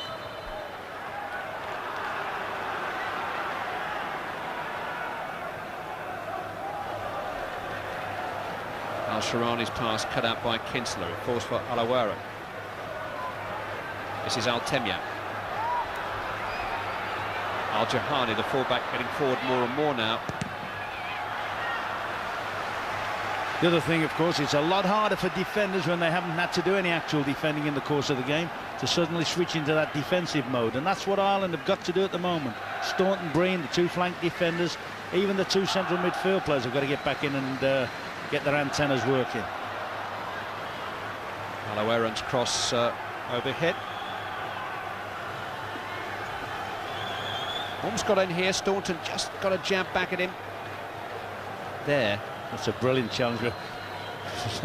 Al-Sharani's pass cut out by Kinsler. It falls for Alawaran. This is Al-Temiat. Al-Jahani, the fullback, getting forward more and more now. The other thing, of course, it's a lot harder for defenders when they haven't had to do any actual defending in the course of the game to suddenly switch into that defensive mode, and that's what Ireland have got to do at the moment. Staunton, Breen, the two flank defenders, even the two central midfield players have got to get back in and get their antennas working. Aaron's cross overhead. Almost got in here. Staunton just got a jab back at him. There. That's a brilliant challenge. I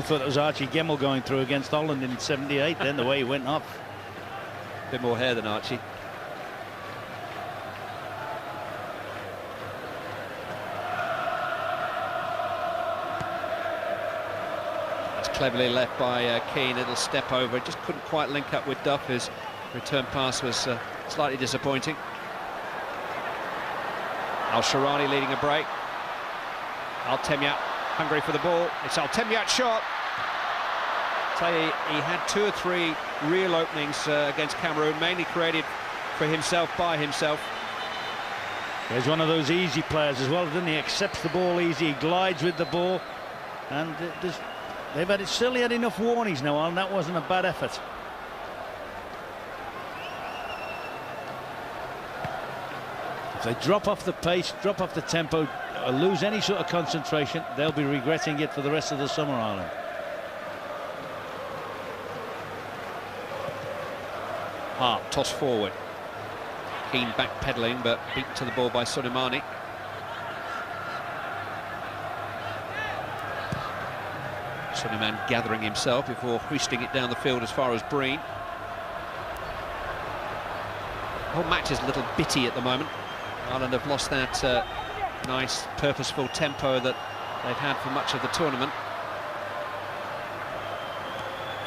thought it was Archie Gemmell going through against Holland in '78, then the way he went off. A bit more hair than Archie. That's cleverly left by Keane. Little step over. Just couldn't quite link up with Duff. His return pass was slightly disappointing. Al-Sharani leading a break. Al-Temyat hungry for the ball. It's Al-Temyat's shot. Tell you, he had 2 or 3 real openings against Cameroon, mainly created for himself by himself. He's one of those easy players as well, doesn't he? Accepts the ball easy, he glides with the ball, and they've certainly had enough warnings now, and that wasn't a bad effort. If they drop off the pace, drop off the tempo, or lose any sort of concentration, they'll be regretting it for the rest of the summer, Ireland. Toss forward. Keane backpedaling, but beaten to the ball by Soleimani. Suleiman gathering himself before hoisting it down the field as far as Breen. The whole match is a little bitty at the moment. Ireland have lost that nice, purposeful tempo that they've had for much of the tournament.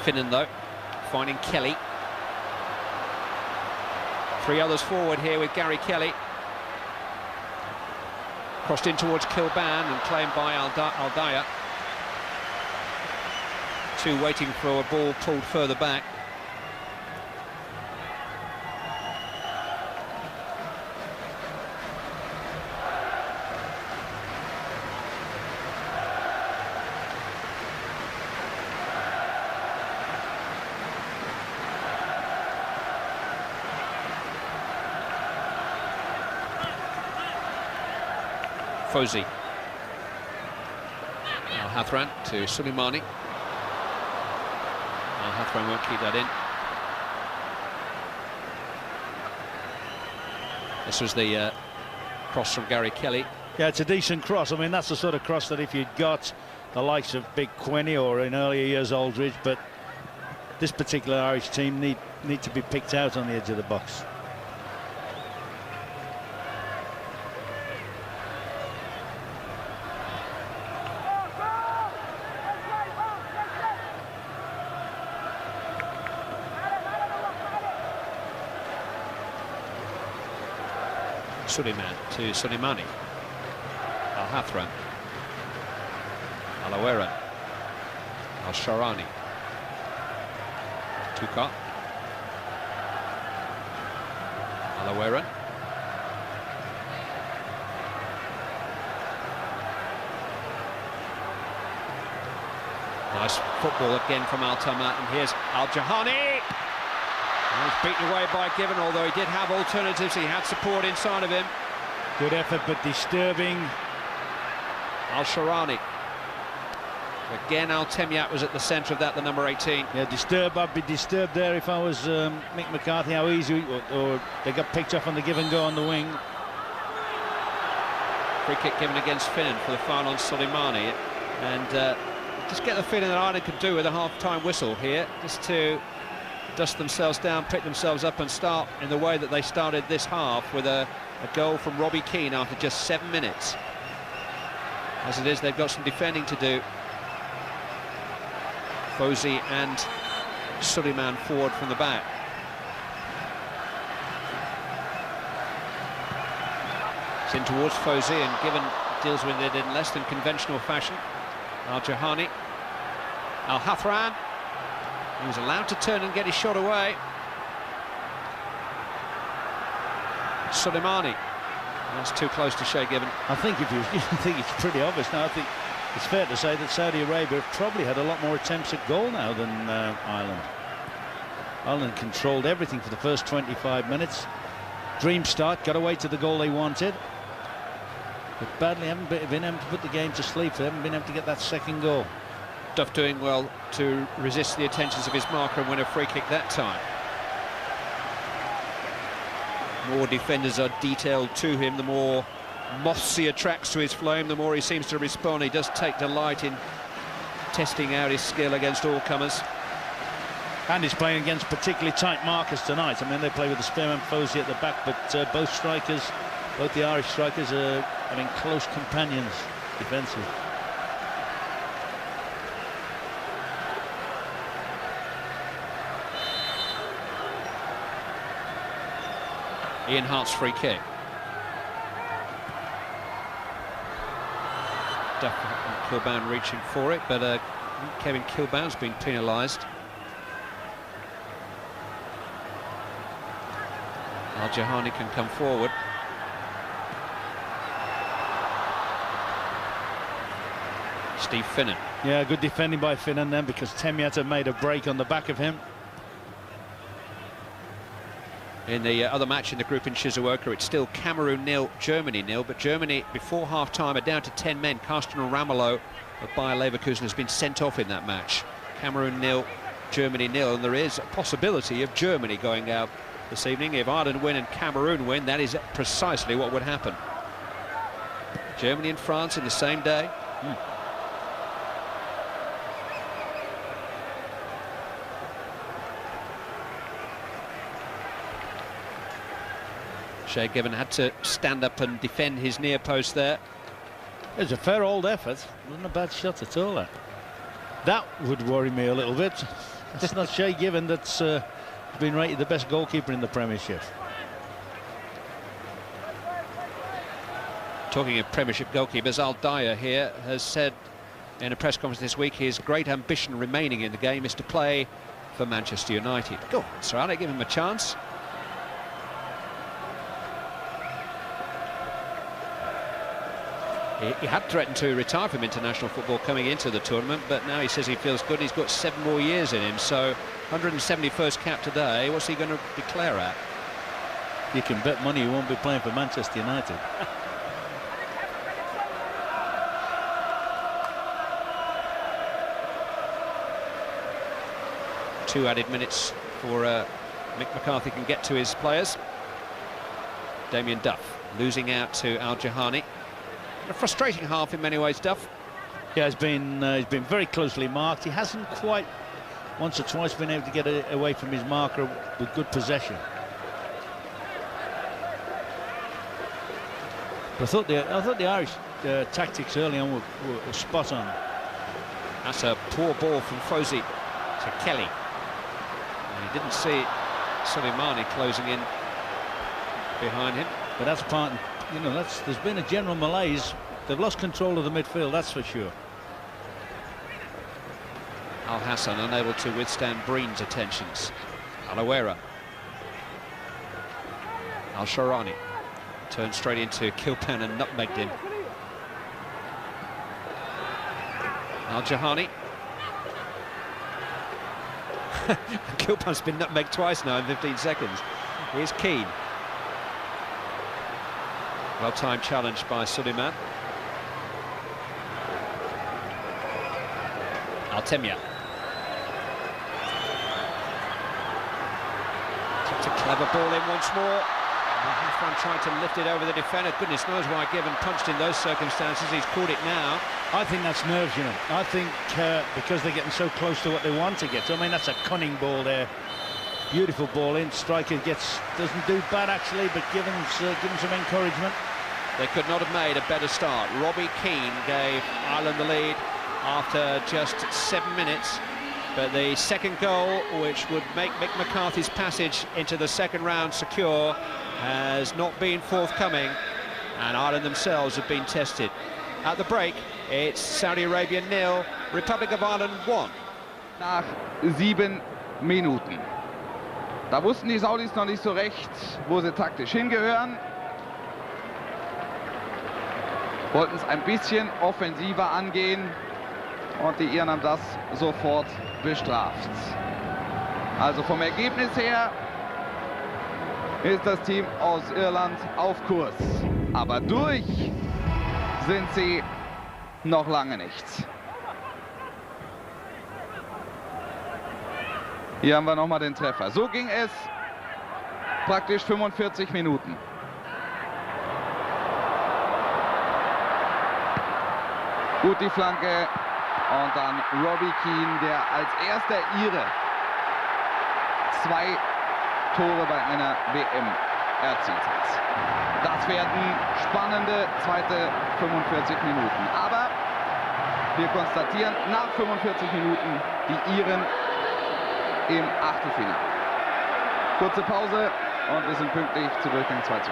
Finnan, though, finding Kelly. 3 others forward here with Gary Kelly. Crossed in towards Kilban and claimed by Aldaya. 2 waiting for a ball pulled further back. Fozzie. Al-Hathran to Soleimani. Al-Hathran won't keep that in. This was the cross from Gary Kelly. Yeah, it's a decent cross. I mean, that's the sort of cross that if you'd got the likes of Big Quinny or in earlier years Aldridge, but this particular Irish team need to be picked out on the edge of the box. Suleiman to Soleimani. Al-Hathran. Al-Aaron. Al-Sharani. Tuka. Al-Aaron. Nice football again from Al-Temyat, and here's Al-Jahani. He's beaten away by Given, although he did have alternatives. He had support inside of him. Good effort, but disturbing. Al-Sharani. Again, Al-Temyat was at the centre of that, the number 18. Yeah, disturbed. I'd be disturbed there if I was Mick McCarthy, how easy, or they got picked off on the give and go on the wing. Free kick given against Finnan for the foul on Soleimani. And just get the feeling that Ireland could do with a half-time whistle here, just to dust themselves down, pick themselves up and start in the way that they started this half, with a goal from Robbie Keane after just 7 minutes. As it is, they've got some defending to do. Fozzie and Suleiman forward from the back. It's in towards Fozzie, and Given deals with it in less than conventional fashion. Al-Jahani. Al-Hathran. He was allowed to turn and get his shot away. Soleimani. That's too close to Shea Given. I think I think it's pretty obvious now. I think It's fair to say that Saudi Arabia have probably had a lot more attempts at goal now than Ireland. Ireland controlled everything for the first 25 minutes. Dream start, got away to the goal they wanted. But badly haven't been able to put the game to sleep. They haven't been able to get that second goal. Duff doing well to resist the attentions of his marker and win a free kick that time. More defenders are detailed to him, the more moths he attracts to his flame, the more he seems to respond. He does take delight in testing out his skill against all comers. And he's playing against particularly tight markers tonight. I mean, they play with the spearman Fosie at the back, but both strikers, both the Irish strikers are having close companions defensively. Ian Hart's free kick. Definitely Kilbound reaching for it, but Kevin Kilbound's been penalised. Al-Jahani can come forward. Steve Finnan. Yeah, good defending by Finnan then, because Temiata made a break on the back of him. In the other match in the group in Shizuoka, it's still Cameroon 0, Germany 0, but Germany before half-time are down to 10 men. Carsten Ramelow of Bayer Leverkusen has been sent off in that match. Cameroon 0, Germany 0, and there is a possibility of Germany going out this evening. If Ireland win and Cameroon win, that is precisely what would happen. Germany and France in the same day. Shay Given had to stand up and defend his near post there. It was a fair old effort. Wasn't a bad shot at all, that. That would worry me a little bit. It's not Shay Given that's been rated the best goalkeeper in the Premiership. Talking of Premiership goalkeepers, Al Dyer here has said in a press conference this week his great ambition remaining in the game is to play for Manchester United. Go on, Sir Alec, give him a chance. He had threatened to retire from international football coming into the tournament, but now he says he feels good. He's got 7 more years in him, so 171st cap today. What's he going to declare at? You can bet money he won't be playing for Manchester United. Two added minutes for Mick McCarthy can get to his players. Damien Duff losing out to Al-Jahani. A frustrating half in many ways, Duff. Yeah, he's been very closely marked. He hasn't quite once or twice been able to get away from his marker with good possession. But I thought the Irish tactics early on were spot on. That's a poor ball from Fosie to Kelly. And he didn't see Soleimani closing in behind him. But that's part, you know, there's been a general malaise. They've lost control of the midfield, that's for sure. Al Hassan unable to withstand Breen's attentions. Alawera. Al Sharani turned straight into Kilpan and nutmegged him. Al Jahani. Kilpan's been nutmegged twice now in 15 seconds. Here's Keane. Well-timed challenge by Suleiman. Altemia. It's a clever ball in once more. Hafran tried to lift it over the defender. Goodness knows why Given punched in those circumstances. He's caught it now. I think that's nerves, you know. I think because they're getting so close to what they want to get to. I mean, that's a cunning ball there. Beautiful ball in. Striker doesn't do bad actually, but give him some encouragement. They could not have made a better start. Robbie Keane gave Ireland the lead after just 7 minutes. But the second goal, which would make Mick McCarthy's passage into the second round secure, has not been forthcoming, and Ireland themselves have been tested. At the break, it's Saudi Arabia 0, Republic of Ireland 1. Nach 7 Minuten. Da wussten die Saudis noch nicht so recht, wo sie taktisch hingehören. wollten es ein bisschen offensiver angehen und die Iren haben das sofort bestraft. Also vom Ergebnis her ist das Team aus Irland auf Kurs. Aber durch sind sie noch lange nicht. Hier haben wir nochmal den Treffer. So ging es praktisch 45 Minuten. Gut die Flanke und dann Robbie Keane, der als erster Ire 2 Tore bei einer WM erzielt hat. Das werden spannende zweite 45 Minuten. Aber wir konstatieren nach 45 Minuten die Iren im Achtelfinale. Kurze Pause und wir sind pünktlich zu Durchgang 2-2.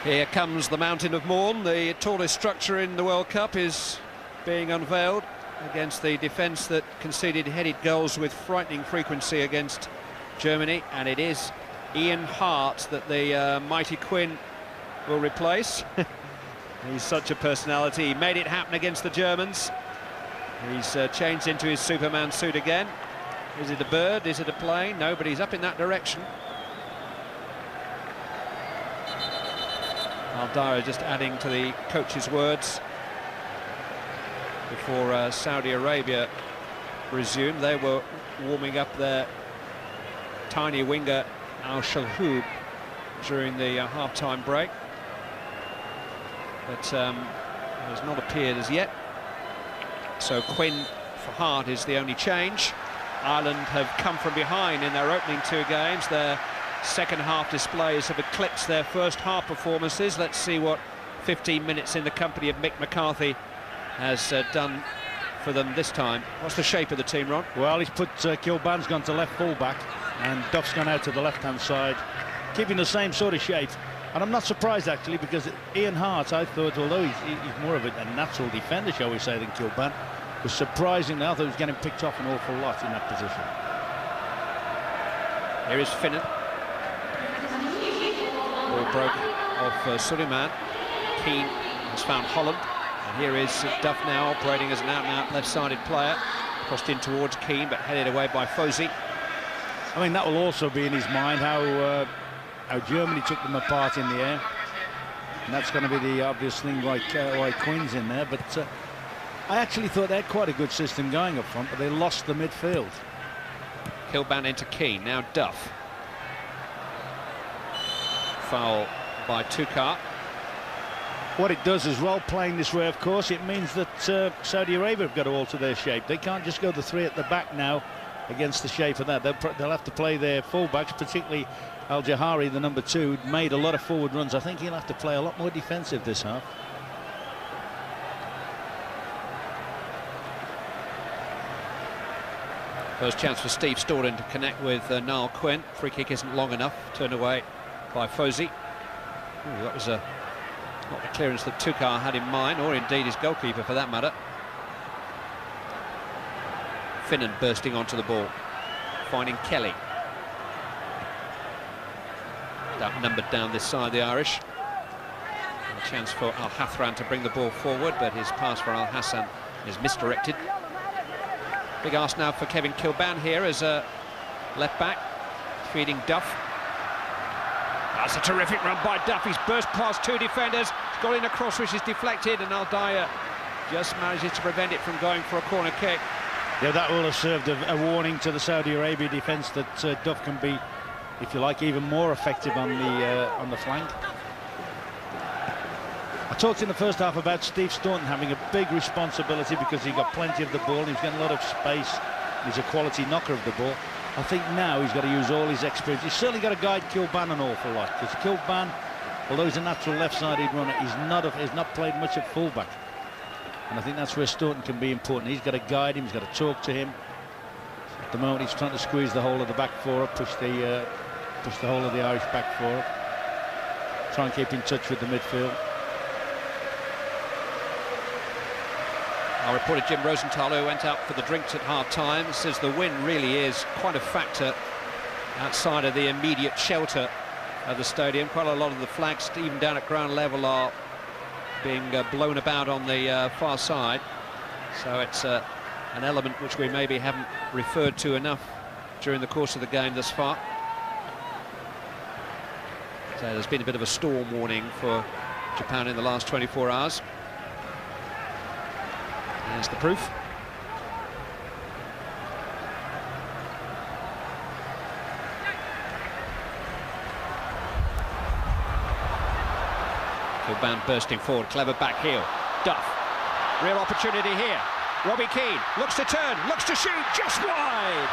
Here comes the Mountain of Mourne. The tallest structure in the World Cup is being unveiled against the defence that conceded headed goals with frightening frequency against Germany, and it is Ian Hart that the mighty Quinn will replace. He's such a personality. He made it happen against the Germans. He's changed into his Superman suit again. Is it a bird? Is it a plane? No, but he's up in that direction. Aldara just adding to the coach's words before Saudi Arabia resumed. They were warming up their tiny winger Al Shalhoub during the half-time break, but has not appeared as yet. So Quinn for Hart is the only change. Ireland have come from behind in their opening 2 games. Their second half displays have eclipsed their first half performances. Let's see what 15 minutes in the company of Mick McCarthy has done for them this time. What's the shape of the team, Ron? Well, he's put Kilban's gone to left full-back and Duff's gone out to the left-hand side, keeping the same sort of shape. And I'm not surprised, actually, because Ian Hart, I thought, although he's more of a natural defender, shall we say, than Kilban, was surprising. I thought he was getting picked off an awful lot in that position. Here is Finnan. Ball broke off Suleiman. Keane has found Holland. And here is Duff now operating as an out-and-out left-sided player. Crossed in towards Keane, but headed away by Fosu. I mean, that will also be in his mind, how Germany took them apart in the air. And that's going to be the obvious thing, why Quinn's in there. But I actually thought they had quite a good system going up front, but they lost the midfield. Kilban into Keane, now Duff. Foul by Tukar. What it does as well, playing this way, of course, it means that Saudi Arabia have got to alter their shape. They can't just go the 3 at the back now against the shape of that. They'll have to play their fullbacks, particularly Al-Jahari, the number 2, made a lot of forward runs. I think he'll have to play a lot more defensive this half. First chance for Steve Staunton to connect with Niall Quinn. Free kick isn't long enough, turned away by Fosu. That was not the clearance that Tukar had in mind, or indeed his goalkeeper for that matter. Finnan bursting onto the ball, finding Kelly. Outnumbered down this side, the Irish. And a chance for Al Hathran to bring the ball forward, but his pass for Al Hassan is misdirected. Big ask now for Kevin Kilban here as a left back, feeding Duff. That's a terrific run by Duff. He's burst past 2 defenders. He's got in a cross which is deflected, and Al Dyer just manages to prevent it from going for a corner kick. Yeah, that will have served a warning to the Saudi Arabia defence that Duff can be, if you like, even more effective on the flank. I talked in the first half about Steve Staunton having a big responsibility because he got plenty of the ball. He's getting a lot of space. He's a quality knocker of the ball. I think now he's got to use all his experience. He's certainly got to guide Kilban an awful lot, because Kilban although he's a natural left-sided runner, he's not played much at fullback. And I think that's where Staunton can be important. He's got to guide him, he's got to talk to him. At the moment, he's trying to squeeze the whole of the back four up, push the whole of the Irish back four up. Try and keep in touch with the midfield. Our reporter Jim Rosenthal, who went out for the drinks at half-time, says the wind really is quite a factor outside of the immediate shelter of the stadium. Quite a lot of the flags, even down at ground level, are being blown about on the far side. So it's an element which we maybe haven't referred to enough during the course of the game thus far. So there's been a bit of a storm warning for Japan in the last 24 hours. There's the proof. Kilban bursting forward, clever back heel. Duff, real opportunity here. Robbie Keane looks to turn, looks to shoot, just wide.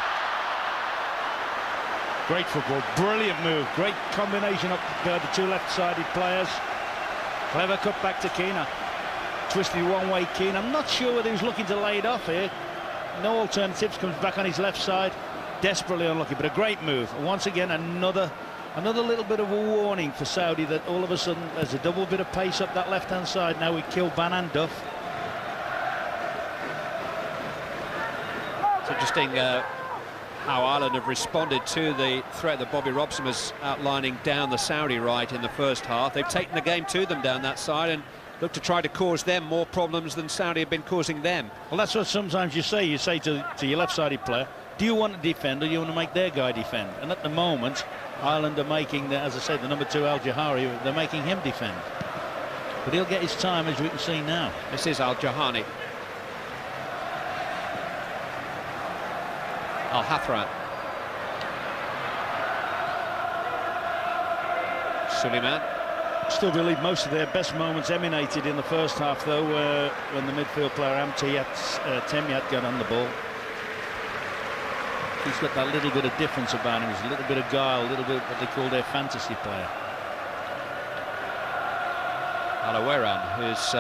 Great football, brilliant move, great combination of the two left-sided players. Clever cut back to Keane. Twisted one-way Keane. I'm not sure whether he was looking to lay it off here. No alternatives, comes back on his left side. Desperately unlucky, but a great move. Once again, another little bit of a warning for Saudi that all of a sudden there's a double bit of pace up that left-hand side now with Kilban and Duff. It's interesting how Ireland have responded to the threat that Bobby Robson was outlining down the Saudi right in the first half. They've taken the game to them down that side and look to try to cause them more problems than Saudi have been causing them. Well, that's what sometimes you say. You say to your left-sided player, do you want to defend or do you want to make their guy defend? And at the moment, Ireland are making, as I say, the number 2 Al Jahari, they're making him defend. But he'll get his time, as we can see now. This is Al Jahani. Al Hathran. Suleiman. Still believe most of their best moments emanated in the first half, though, when the midfield player Temyat got on the ball. He's got that little bit of difference about him. He's a little bit of guile, a little bit of what they call their fantasy player. Alaweran, whose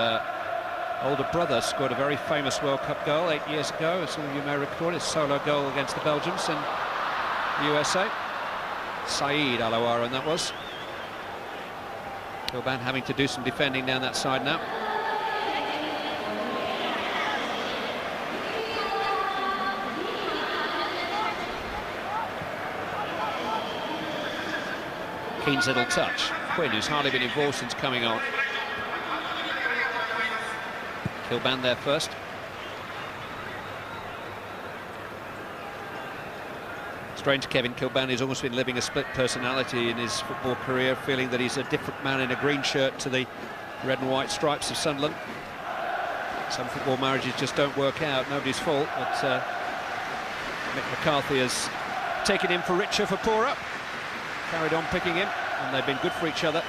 older brother scored a very famous World Cup goal 8 years ago, as some of you may recall, his solo goal against the Belgians in the USA. Saeed Alaweran, that was. Kilban having to do some defending down that side now. Keane's little touch. Quinn, who's hardly been involved since coming on. Kilban there first. Strange, Kevin Kilban has almost been living a split personality in his football career, feeling that he's a different man in a green shirt to the red and white stripes of Sunderland. Some football marriages just don't work out, nobody's fault, but Mick McCarthy has taken him for richer for poorer, carried on picking him, and they've been good for each other.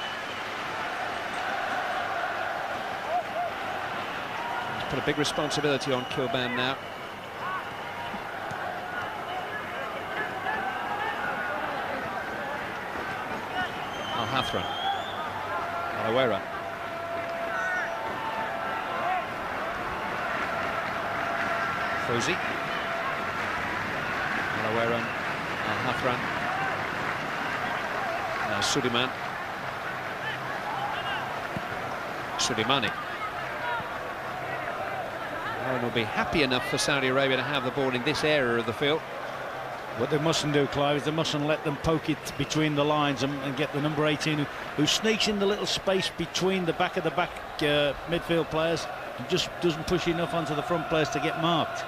He's put a big responsibility on Kilban now. Hathran. Alaweran. Frozy. Alaweran. Hathran. Now Suleiman. Suleimani. Ireland will be happy enough for Saudi Arabia to have the ball in this area of the field. What they mustn't do, Clive, is they mustn't let them poke it between the lines and get the number 18 who sneaks in the little space between the back of the midfield players and just doesn't push enough onto the front players to get marked.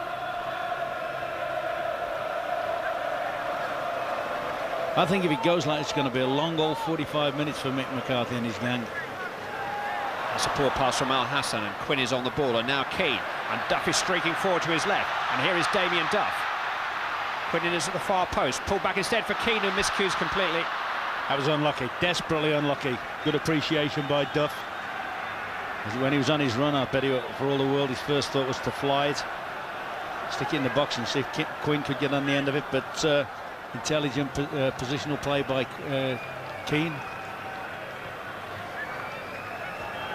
I think if it goes like it's going to be a long old 45 minutes for Mick McCarthy and his gang. That's a poor pass from Al Hassan, and Quinn is on the ball, and now Keane, and Duff is streaking forward to his left, and here is Damien Duff. Quinn is at the far post, pulled back instead for Keane, who miscues completely. That was unlucky, desperately unlucky. Good appreciation by Duff. When he was on his run, I bet for all the world his first thought was to fly it, stick it in the box and see if Quinn could get on the end of it, but intelligent positional play by Keane.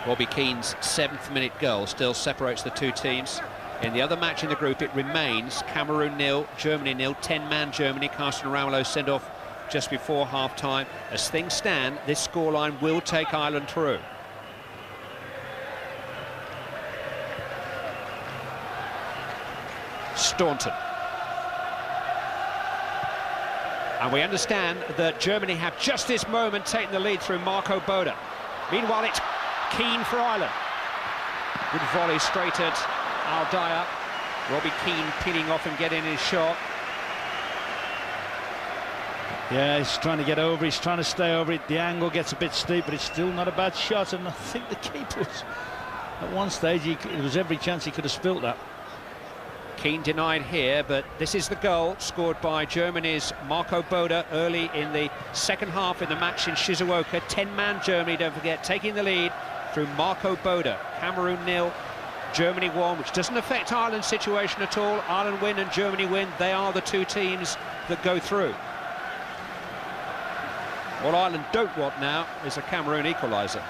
Robbie Keane's 7th-minute goal still separates the two teams. In the other match in the group, it remains Cameroon 0, Germany 0, 10-man Germany. Carsten Ramelow sent off just before half-time. As things stand, this scoreline will take Ireland through. Staunton. And we understand that Germany have just this moment taken the lead through Marco Boda. Meanwhile, it's Keane for Ireland. Good volley straight at Al Dyer. Robbie Keane peeling off and getting his shot. Yeah, he's trying to get over, he's trying to stay over it. The angle gets a bit steep, but it's still not a bad shot. And I think the keeper was, at one stage, it was every chance he could have spilt that. Keane denied here, but this is the goal scored by Germany's Marco Boda early in the second half in the match in Shizuoka. 10-man Germany, don't forget, taking the lead through Marco Boda. Cameroon 0, Germany 1, which doesn't affect Ireland's situation at all. Ireland win and Germany win. They are the two teams that go through. What Ireland don't want now is a Cameroon equaliser.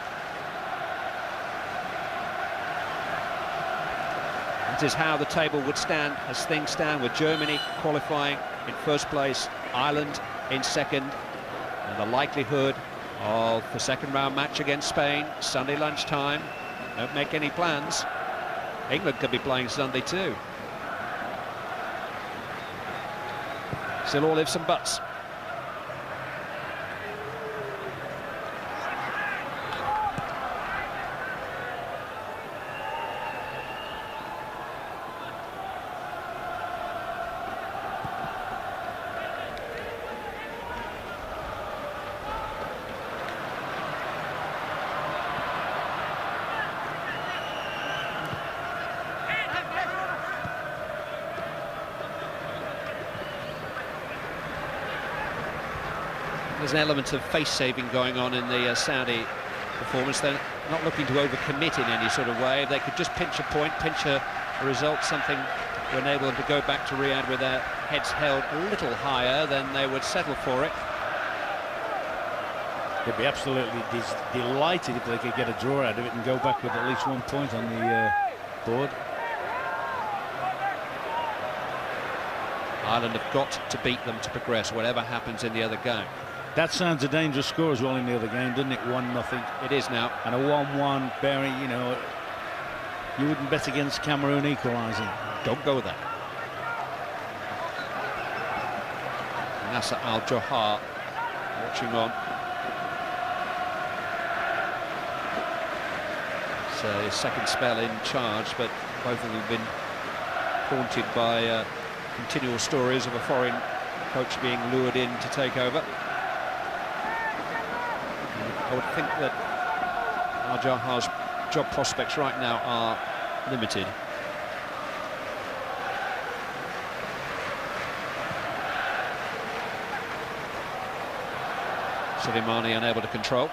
That is how the table would stand as things stand, with Germany qualifying in first place, Ireland in second, and the likelihood of the second round match against Spain, Sunday lunchtime. Don't make any plans. England could be playing Sunday too. Still all ifs and buts. There's an element of face-saving going on in the Saudi performance. They're not looking to overcommit in any sort of way. If they could just pinch a point, pinch a result, something to enable them to go back to Riyadh with their heads held a little higher, then they would settle for it. They'd be absolutely delighted if they could get a draw out of it and go back with at least 1 point on the board. Ireland have got to beat them to progress, whatever happens in the other game. That sounds a dangerous score as well in the other game, doesn't it? 1-0. It is now. And a 1-1 bearing, you know, you wouldn't bet against Cameroon equalising. Don't go there. Nasser Al-Johar watching on. It's his second spell in charge, but both of them have been haunted by continual stories of a foreign coach being lured in to take over. I would think that Al-Jahar's job prospects right now are limited. Soleimani unable to control.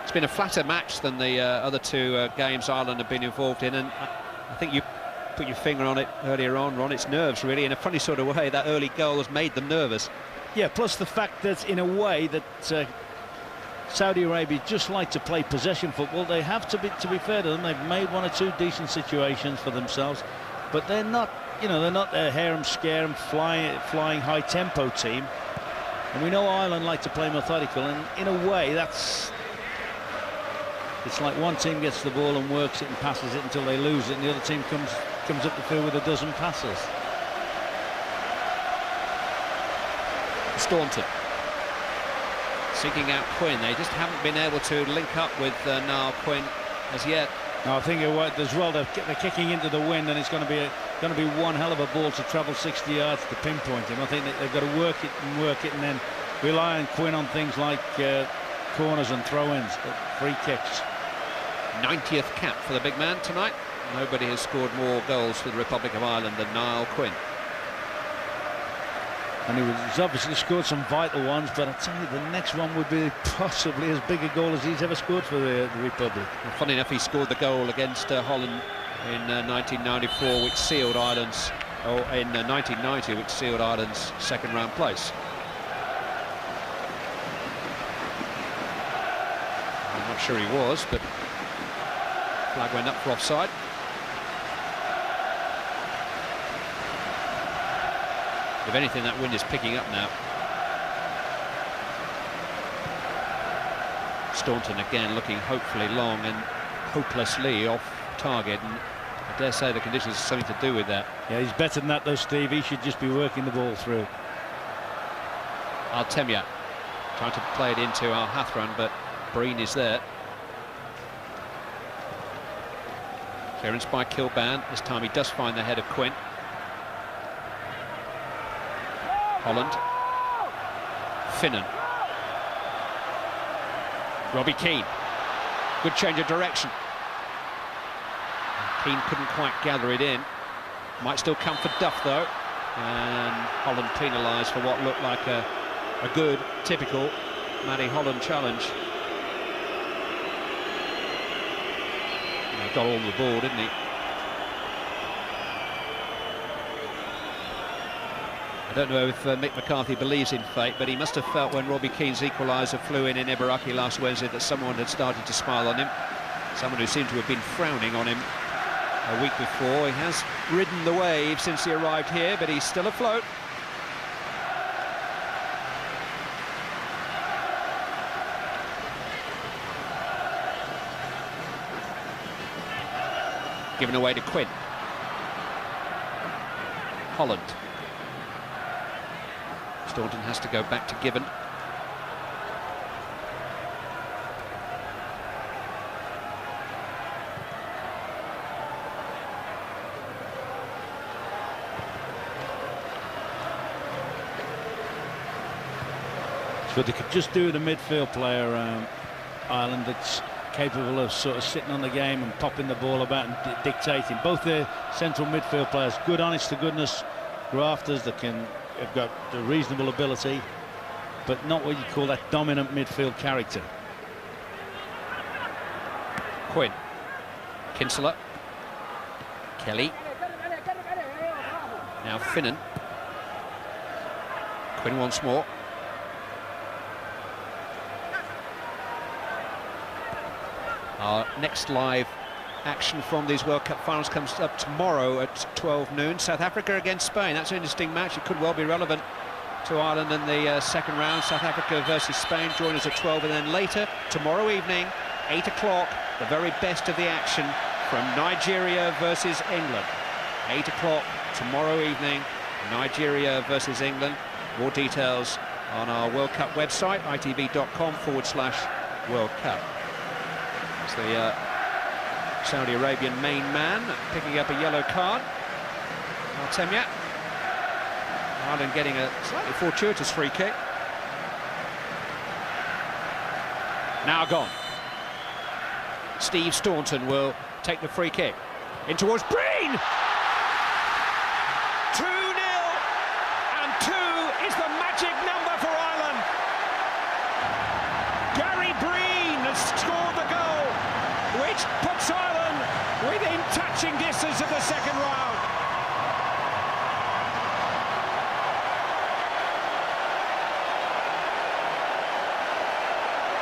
It's been a flatter match than the other two games Ireland have been involved in, and I think you put your finger on it earlier on, Ron. It's nerves, really. In a funny sort of way, that early goal has made them nervous. Yeah, plus the fact that, in a way, that Saudi Arabia just like to play possession football. They have to be fair to them. They've made 1 or 2 decent situations for themselves, but they're not, you know, they're not a harem scare flying high tempo team. And we know Ireland like to play methodical, and in a way, it's like one team gets the ball and works it and passes it until they lose it, and the other team comes up the field with a dozen passes. Staunton seeking out Quinn. They just haven't been able to link up with Niall Quinn as yet. No, I think as well, they're kicking into the wind, and it's going to be one hell of a ball to travel 60 yards to pinpoint him. I think they've got to work it and then rely on Quinn on things like corners and throw-ins, free kicks. 90th cap for the big man tonight. Nobody has scored more goals for the Republic of Ireland than Niall Quinn. And he's obviously scored some vital ones, but I tell you, the next one would be possibly as big a goal as he's ever scored for the Republic. Well, funny enough, he scored the goal against Holland in 1994, which sealed Ireland's, or in 1990, which sealed Ireland's second-round place. And what Quite sure he was, but flag went up for offside. If anything, that wind is picking up now. Staunton again looking hopefully long and hopelessly off target, and I dare say the conditions have something to do with that. Yeah, he's better than that though, Steve. He should just be working the ball through. Artemia trying to play it into Al Hathran, but Breen is there. Clearance by Kilban. This time he does find the head of Quinn. Holland. Finnan. Robbie Keane. Good change of direction. Keane couldn't quite gather it in. Might still come for Duff though. And Holland penalised for what looked like a good, typical Matty Holland challenge. He got all the ball, didn't he? I don't know if Mick McCarthy believes in fate, but he must have felt when Robbie Keane's equaliser flew in Ibaraki last Wednesday that someone had started to smile on him. Someone who seemed to have been frowning on him a week before. He has ridden the wave since he arrived here, but he's still afloat. Given away to Quinn. Holland. Staunton has to go back to Given. So they could just do with a midfield player, Ireland, that's capable of sort of sitting on the game and popping the ball about and dictating. Both their central midfield players, good honest to goodness grafters that have got a reasonable ability, but not what you call that dominant midfield character. Quinn. Kinsella. Kelly. Now Finnan. Quinn once more. Our next live action from these World Cup finals comes up tomorrow at 12 noon. South Africa against Spain. That's an interesting match. It could well be relevant to Ireland in the second round. South Africa versus Spain. Join us at 12, and then later tomorrow evening, 8 o'clock, the very best of the action from Nigeria versus England. 8 o'clock tomorrow evening, Nigeria versus England. More details on our World Cup website, itv.com/World Cup. It's the Saudi Arabian main man picking up a yellow card. Artemia. Ireland getting a slightly fortuitous free kick. Now gone. Steve Staunton will take the free kick. In towards Breen! 2-0, and 2 is the magic number for Ireland. Gary Breen has scored the goal, which puts Ireland within touching distance of the second round.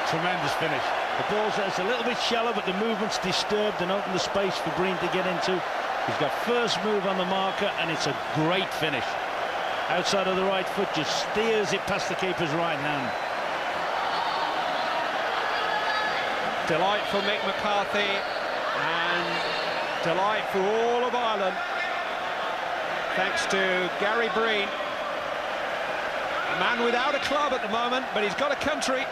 Tremendous finish. The ball's it's a little bit shallow, but the movement's disturbed and opened the space for Breen to get into. He's got first move on the marker, and it's a great finish. Outside of the right foot, just steers it past the keeper's right hand. Delight for Mick McCarthy, and delight for all of Ireland, thanks to Gary Breen. A man without a club at the moment, but he's got a country.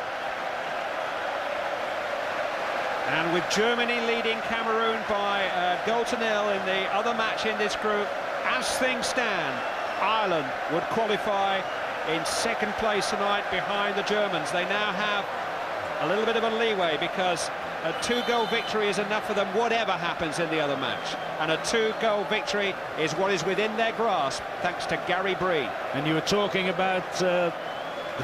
And with Germany leading Cameroon by a goal to nil in the other match in this group, as things stand, Ireland would qualify in second place tonight behind the Germans. They now have a little bit of a leeway because a 2-goal victory is enough for them whatever happens in the other match. And a 2-goal victory is what is within their grasp, thanks to Gary Breen. And you were talking about the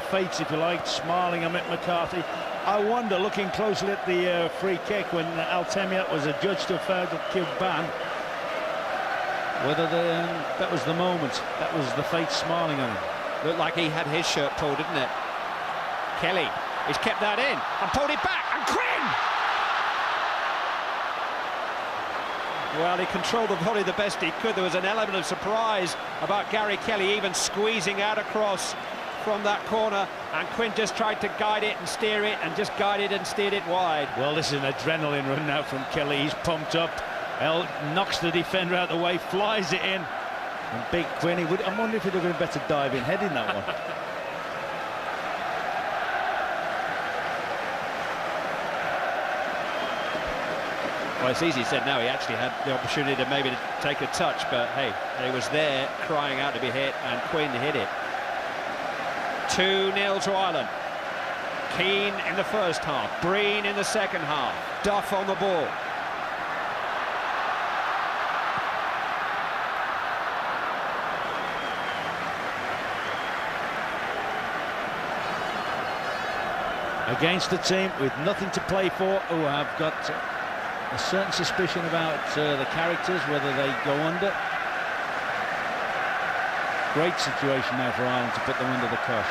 fates, if you like, smiling at Mick McCarthy. I wonder, looking closely at the free kick when Artemia was adjudged to have fouled Kilban, whether that was the moment, that was the fate smiling on him. Looked like he had his shirt pulled, didn't it? Kelly, he's kept that in and pulled it back, and Quinn! Well, he controlled the volley the best he could. There was an element of surprise about Gary Kelly even squeezing out across from that corner, and Quinn just tried to guide it and steer it, and just guided and steered it wide. Well, this is an adrenaline run out from Kelly. He's pumped up. Knocks the defender out of the way, flies it in. And big Quinn, I wonder if he'd have been better diving head in that one. Well, it's easy said now. He actually had the opportunity to maybe take a touch, but hey, he was there crying out to be hit, and Quinn hit it. 2-0 to Ireland. Keane in the first half, Breen in the second half, Duff on the ball. Against a team with nothing to play for, who have got a certain suspicion about the characters, whether they go under. Great situation now for Ireland to put them under the cosh.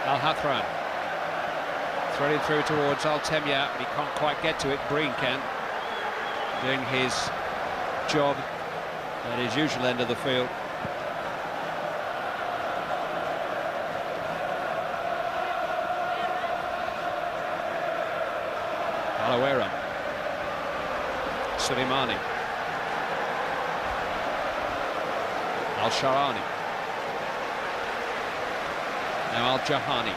Al-Hathran threading through towards Altemia, but he can't quite get to it. Breen can, doing his job at his usual end of the field. Alawera, Suleimani, Al-Sharani, now Al-Jahani.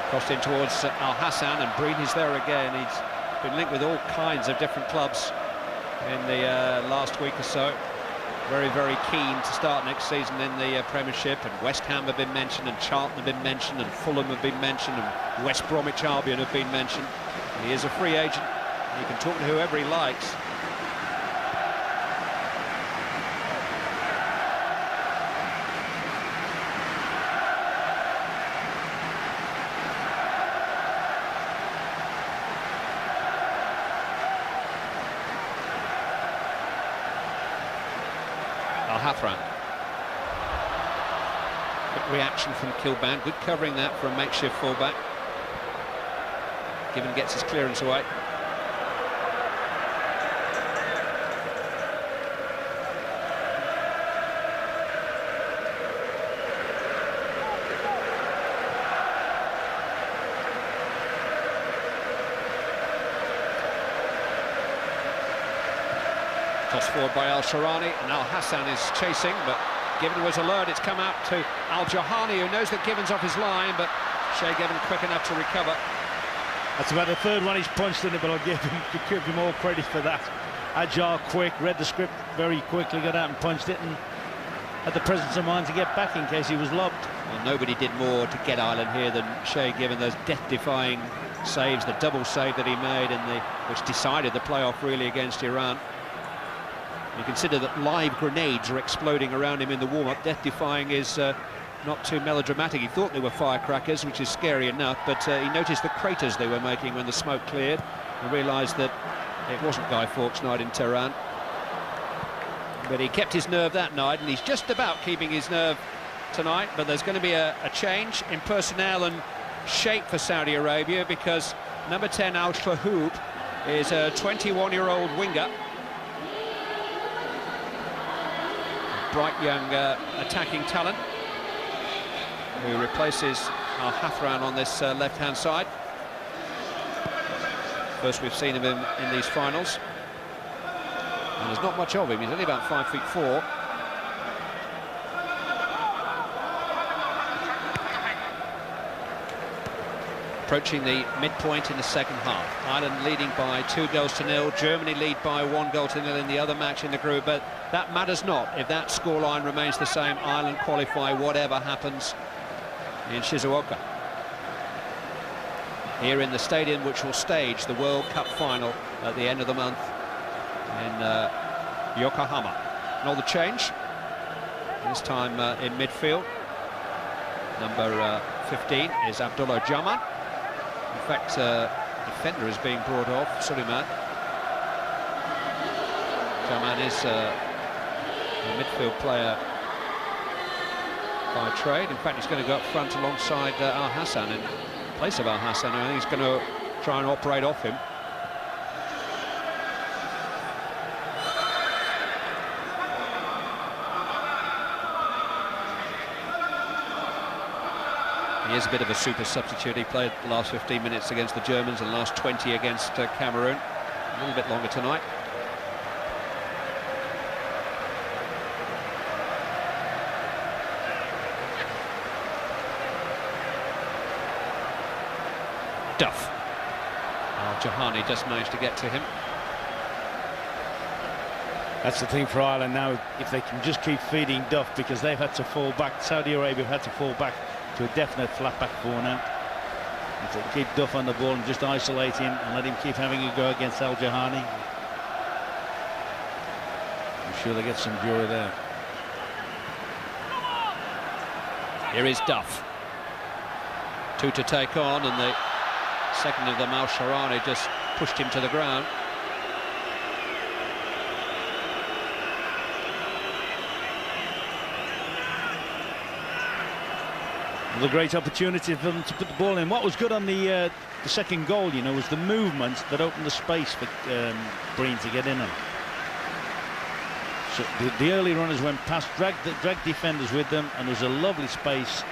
Crossed in towards Al-Hassan, and Breen is there again. He's been linked with all kinds of different clubs in the last week or so. Very, very keen to start next season in the Premiership, and West Ham have been mentioned, and Charlton have been mentioned, and Fulham have been mentioned, and West Bromwich Albion have been mentioned. He is a free agent. He can talk to whoever he likes. Al-Hathran. Good reaction from Kilban. Good covering that for a makeshift fullback. Given gets his clearance away. Tossed forward by Al-Sharani, and Al-Hassan is chasing, but Given was alert. It's come out to Al-Jahani, who knows that Given's off his line, but Shea Given quick enough to recover. That's about the third one he's punched in it, but I'll give him all credit for that. Agile, quick, read the script very quickly, got out and punched it, and had the presence of mind to get back in case he was lobbed. Well, nobody did more to get Ireland here than Shea Given. Those death-defying saves, the double save that he made, which decided the playoff really against Iran. You consider that live grenades are exploding around him in the warm-up. Death-defying is not too melodramatic. He thought they were firecrackers, which is scary enough, but he noticed the craters they were making when the smoke cleared and realised that it wasn't Guy Fawkes' night in Tehran. But he kept his nerve that night, and he's just about keeping his nerve tonight. But there's going to be a change in personnel and shape for Saudi Arabia, because number 10, Al Shahoub, is a 21-year-old winger. Bright young attacking talent, who replaces Al-Hathran on this left-hand side. First we've seen him in these finals. And there's not much of him. He's only about 5'4". Approaching the midpoint in the second half. Ireland leading by 2-0. Germany lead by 1-0 in the other match in the group, but that matters not. If that scoreline remains the same, Ireland qualify whatever happens in Shizuoka. Here in the stadium which will stage the World Cup final at the end of the month in Yokohama. And all the change, this time in midfield. Number 15 is Abdullah Jaman. In fact, defender is being brought off, Suleiman. Jaman is a midfield player by trade. In fact, he's going to go up front alongside Al Hassan in place of Al Hassan. I think he's going to try and operate off him. He is a bit of a super substitute. He played the last 15 minutes against the Germans and the last 20 against Cameroon. A little bit longer tonight. Duff. Al-Jahani just managed to get to him. That's the thing for Ireland now, if they can just keep feeding Duff, because they've had to fall back. Saudi Arabia have had to fall back to a definite flat back four now. If they keep Duff on the ball and just isolate him and let him keep having a go against Al-Jahani, I'm sure they get some joy there. Here is Duff. Two to take on, and the second of them, Al-Sharani, just pushed him to the ground. The great opportunity for them to put the ball in. What was good on the second goal, you know, was the movement that opened the space for Breen to get in on. So the early runners went past, dragged defenders with them, and there was a lovely space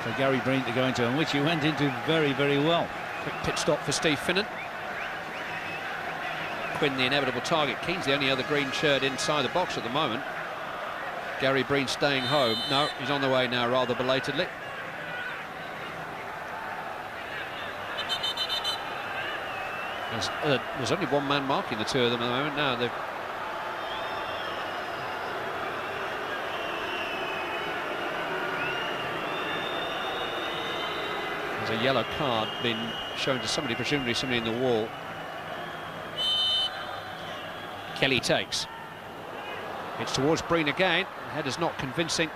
for Gary Breen to go into, and which he went into very, very well. Quick pit stop for Steve Finnan. Quinn, the inevitable target. Keane's the only other green shirt inside the box at the moment. Gary Breen staying home. No, he's on the way now, rather belatedly. There's only one man marking the two of them at the moment. Now they've... There's a yellow card been shown to somebody, presumably somebody in the wall. Kelly takes. It's towards Breen again. The header's not convincing.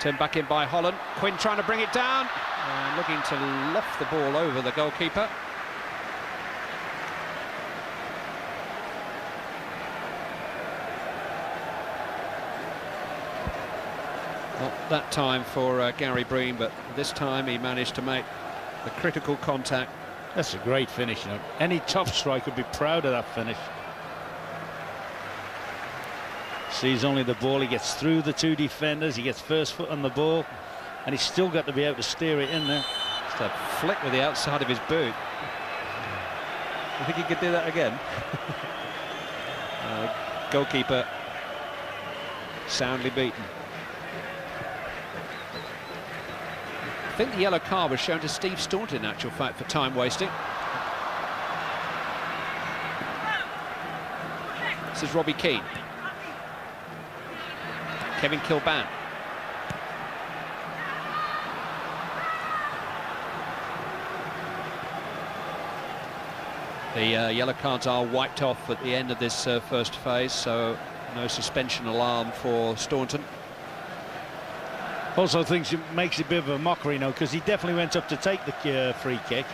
Turned back in by Holland. Quinn trying to bring it down. Looking to loft the ball over the goalkeeper. Not that time for Gary Breen, but this time he managed to make the critical contact. That's a great finish. You know, any top striker would be proud of that finish. Sees only the ball, he gets through the two defenders, he gets first foot on the ball, and he's still got to be able to steer it in there. Just a flick with the outside of his boot. I think he could do that again. Goalkeeper soundly beaten. I think the yellow card was shown to Steve Staunton, in actual fact, for time wasting. This is Robbie Keane. Kevin Kilban. The yellow cards are wiped off at the end of this first phase, so no suspension alarm for Staunton. Also thinks it makes a bit of a mockery, you know, because he definitely went up to take the free kick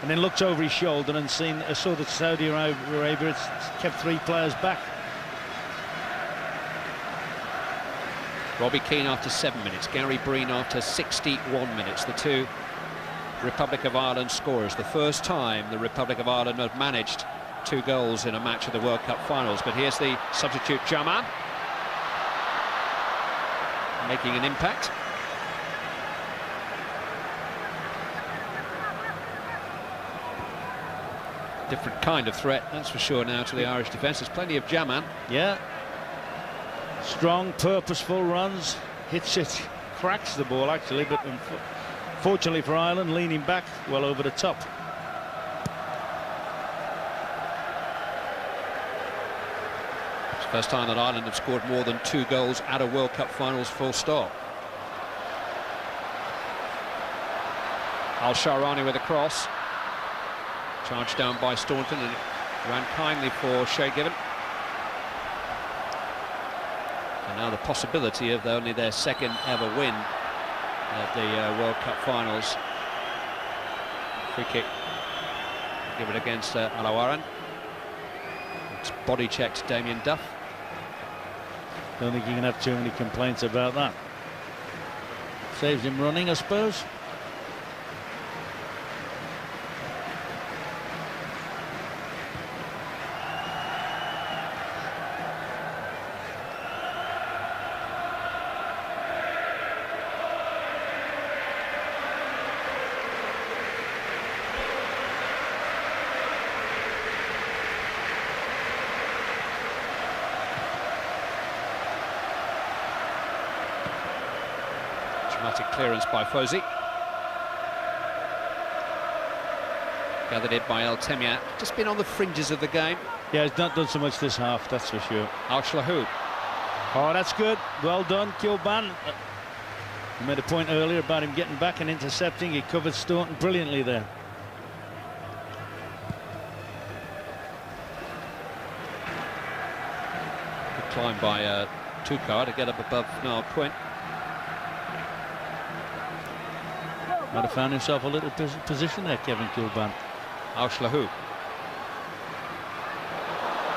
and then looked over his shoulder and saw that Saudi Arabia had kept three players back. Robbie Keane after 7 minutes, Gary Breen after 61 minutes. The two Republic of Ireland scorers. The first time the Republic of Ireland have managed 2 goals in a match of the World Cup finals. But here's the substitute, Jaman, making an impact. Different kind of threat, that's for sure, now to the Irish defence. There's plenty of Jaman. Yeah. Strong, purposeful runs. Hits it, cracks the ball actually, but fortunately for Ireland, leaning back well over the top. It's the first time that Ireland have scored more than 2 goals at a World Cup finals, full stop. Al-Sharani with a cross. Charged down by Staunton, and it ran kindly for Shea Given. And now the possibility of only their second ever win at the World Cup finals. Free kick given against Alawaran. It's body checked Damien Duff. Don't think you can have too many complaints about that. Saves him running, I suppose. Dramatic clearance by Fosi. Gathered in by El Temia. Just been on the fringes of the game. Yeah, he's not done so much this half, that's for sure. Al-Shlahub. Oh, that's good. Well done, Kilban. I made a point earlier about him getting back and intercepting. He covered Staunton brilliantly there. Good climb by Tukar to get up above Niall Quinn. Might have found himself a little position there, Kevin Kilban. Al-Shlahub.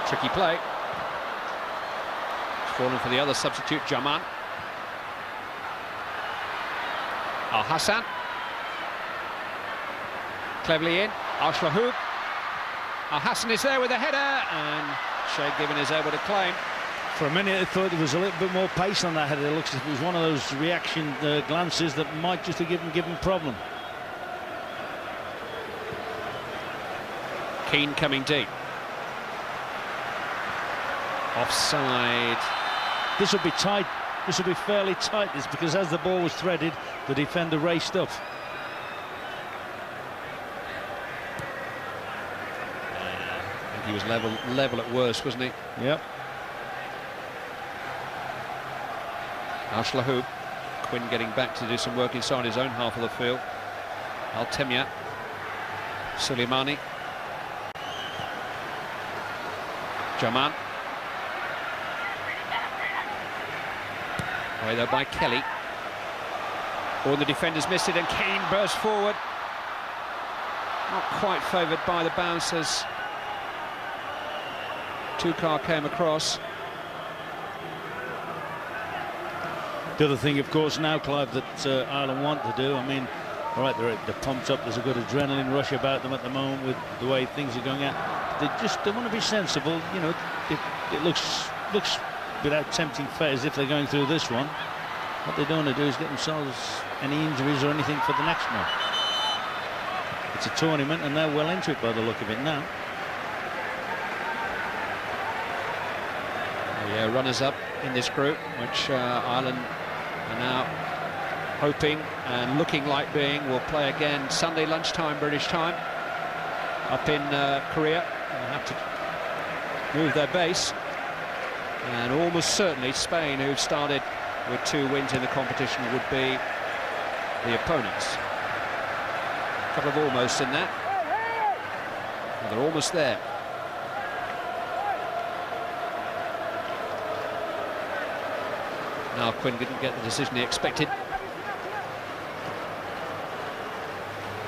Tricky play. It's fallen for the other substitute, Jaman. Al-Hassan. Cleverly in. Al-Shlahub. Al-Hassan is there with a header, and Shay Given is able to claim. For a minute, I thought there was a little bit more pace on that header. It looks like it was one of those reaction glances that might just have given problem. Keane coming deep. Offside. This will be tight. This will be fairly tight, this, because as the ball was threaded, the defender raced up. I think he was level at worst, wasn't he? Yep. Al-Shlahub. Quinn getting back to do some work inside his own half of the field. Al-Temia. Suleimani. Jaman. Away though by Kelly. All the defenders missed it, and Keane burst forward. Not quite favoured by the bouncers. Tukar came across. The other thing, of course, now, Clive, that Ireland want to do, I mean, all right, they're pumped up. There's a good adrenaline rush about them at the moment with the way things are going out. They want to be sensible. You know, it looks without tempting fate as if they're going through this one. What they don't want to do is get themselves any injuries or anything for the next one. It's a tournament, and they're well into it by the look of it now. Yeah, runners-up in this group, which Ireland are now hoping and looking like being, will play again Sunday lunchtime British time up in Korea. They'll have to move their base, and almost certainly Spain, who've started with 2 wins in the competition, would be the opponents. A couple of almost in that. Well, they're almost there. Now Quinn didn't get the decision he expected.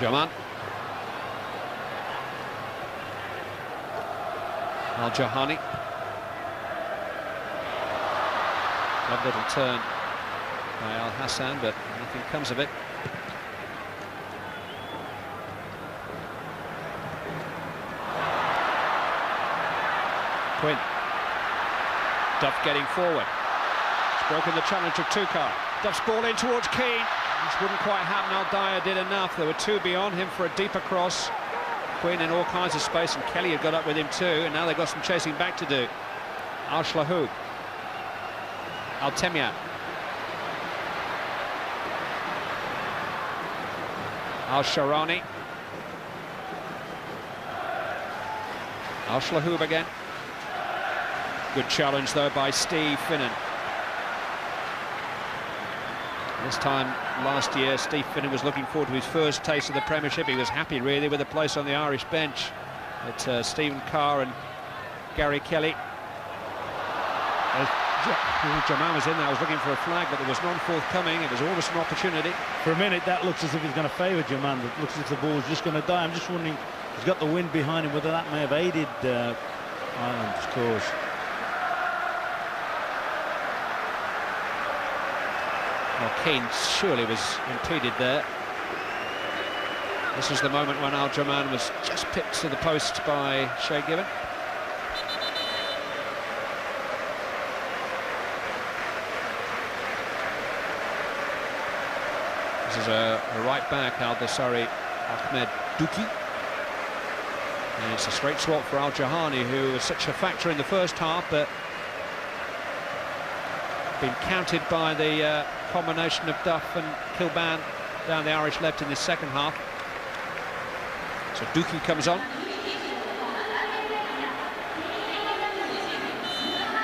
Jaman. Al-Jahani. Lovely little turn by Al-Hassan, but nothing comes of it. Quinn. Duff getting forward. It's broken the challenge of Tukar. Duff's ball in towards Keane. This wouldn't quite happen. Al-Daya did enough. There were 2 beyond him for a deeper cross. Quinn in all kinds of space, and Kelly had got up with him too, and now they've got some chasing back to do. Al-Shlahub. Al-Temia. Al-Sharani. Al-Shlahub again. Good challenge though by Steve Finnan. This time last year, Steve Finnan was looking forward to his first taste of the Premiership. He was happy really with a place on the Irish bench. But Stephen Carr and Gary Kelly. Jaman was in there. I was looking for a flag, but there was none forthcoming. It was almost an opportunity. For a minute, that looks as if it's going to favour Jaman. It looks as if the ball's just going to die. I'm just wondering, he's got the wind behind him, whether that may have aided Ireland's cause. Keane surely was impeded there. This was the moment when Al-Jaman was just pipped to the post by Shay Given. This is a right back, Al-Dasari Ahmed Duki. And it's a straight swap for Al-Jahani, who was such a factor in the first half, but been counted by the combination of Duff and Kilban down the Irish left in the second half. So Duki comes on.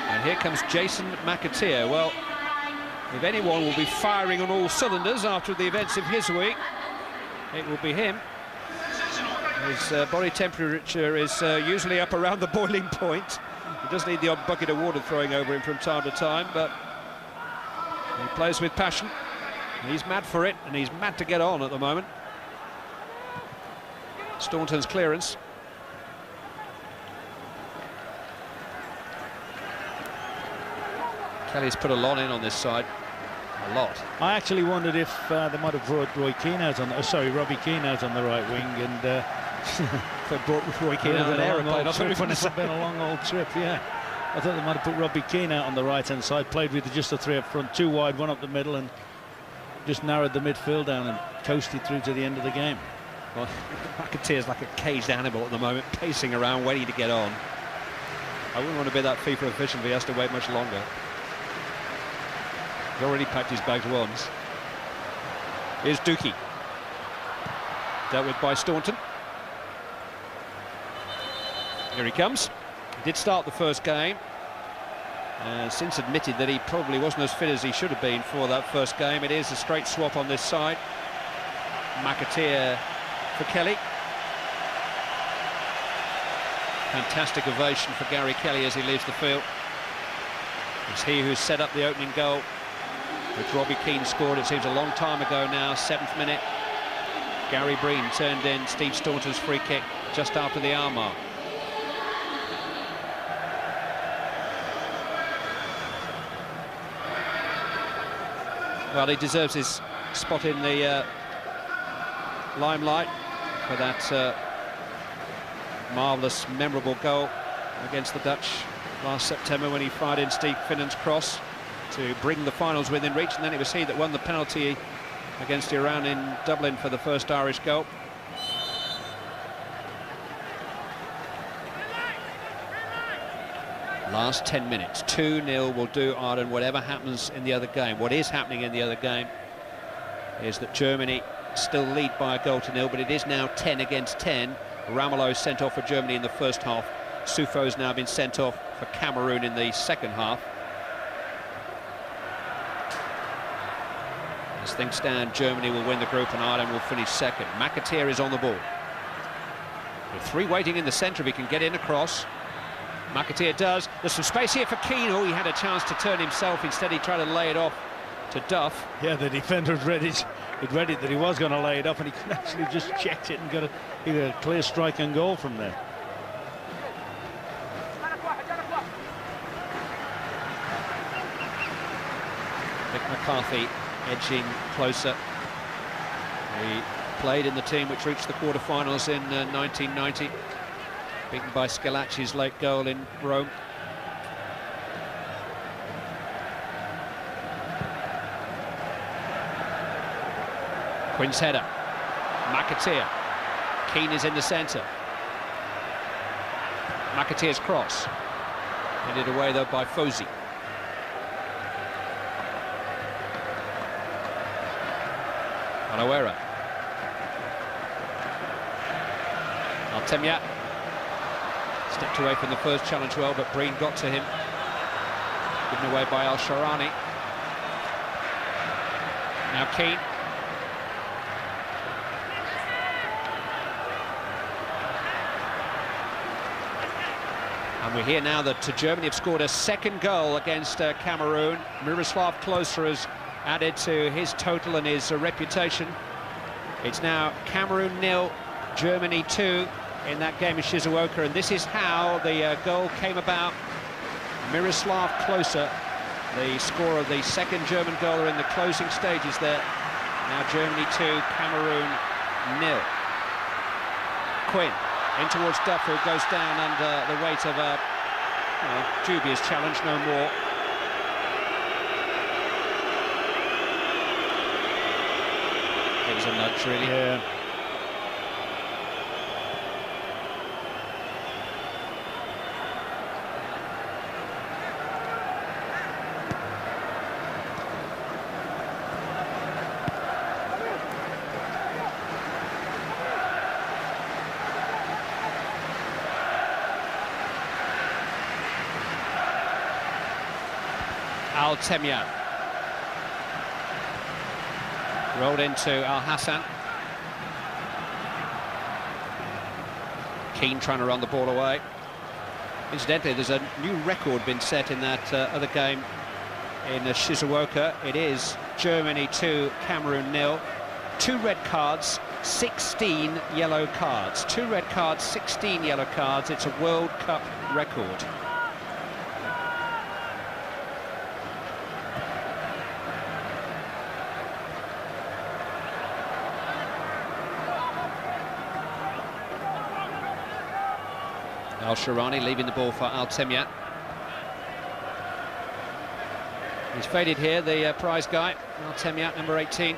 And here comes Jason McAteer. Well, if anyone will be firing on all cylinders after the events of his week, it will be him. His body temperature is usually up around the boiling point. He does need the odd bucket of water throwing over him from time to time, but he plays with passion. He's mad for it, and he's mad to get on at the moment. Staunton's clearance. Kelly's put a lot in on this side. A lot. I actually wondered if they might have brought Robbie Keane out on the right wing, and they brought Roy Keane out on an aeroplane. It's been a long old trip, yeah. I thought they might have put Robbie Keane out on the right-hand side, played with just the three up front, two wide, one up the middle, and just narrowed the midfield down and coasted through to the end of the game. Well, McAteer's like a caged animal at the moment, pacing around, waiting to get on. I wouldn't want to be that FIFA official if he has to wait much longer. He's already packed his bags once. Here's Duki. Dealt with by Staunton. Here he comes. He did start the first game. Since admitted that he probably wasn't as fit as he should have been for that first game. It is a straight swap on this side. McAteer for Kelly. Fantastic ovation for Gary Kelly as he leaves the field. It's he who set up the opening goal, which Robbie Keane scored, it seems a long time ago now, 7th minute. Gary Breen turned in Steve Staunton's free kick just after the hour mark. Well, he deserves his spot in the limelight for that marvellous, memorable goal against the Dutch last September when he fired in Steve Finnan's cross to bring the finals within reach, and then it was he that won the penalty against Iran in Dublin for the first Irish goal. Last 10 minutes, 2-0 will do Arden whatever happens in the other game. What is happening in the other game is that Germany still lead by a goal to nil, but it is now 10 against 10. Ramelow sent off for Germany in the first half. Sufo's now been sent off for Cameroon in the second half. As things stand, Germany will win the group and Ireland will finish second. McAteer is on the ball. With three waiting in the centre, if he can get in across. McAteer does. There's some space here for Keane. Oh, he had a chance to turn himself. Instead, he tried to lay it off to Duff. Yeah, the defender had read it that he was going to lay it off, and he could actually just checked it and got a clear strike and goal from there. Mick McCarthy edging closer. He played in the team which reached the quarter-finals in 1990, beaten by Scalacci's late goal in Rome. Quinn's header. McAteer. Keane is in the centre. McAteer's cross. Headed away though by Fosi. Anawera. Altemia stepped away from the first challenge well, but Breen got to him. Given away by Al-Sharani. Now Keane. And we hear now that Germany have scored a second goal against Cameroon. Miroslav Klose has added to his total and his reputation. It's now Cameroon 0, Germany 2 in that game in Shizuoka, and this is how the goal came about. Miroslav Klose the score of the second German goal are in the closing stages there. Now Germany 2, Cameroon 0. Quinn in towards Duff, who goes down under the weight of a dubious challenge, no more. It was a nudge, really. Yeah. Al-Temya rolled into Al-Hassan. Keane trying to run the ball away. Incidentally, there's a new record been set in that other game in Shizuoka. It is Germany 2, Cameroon 0. 2 red cards, 16 yellow cards. 2 red cards, 16 yellow cards. It's a World Cup record. Al-Sharani leaving the ball for Al-Temya. He's faded here, the prize guy, Al-Temya, number 18.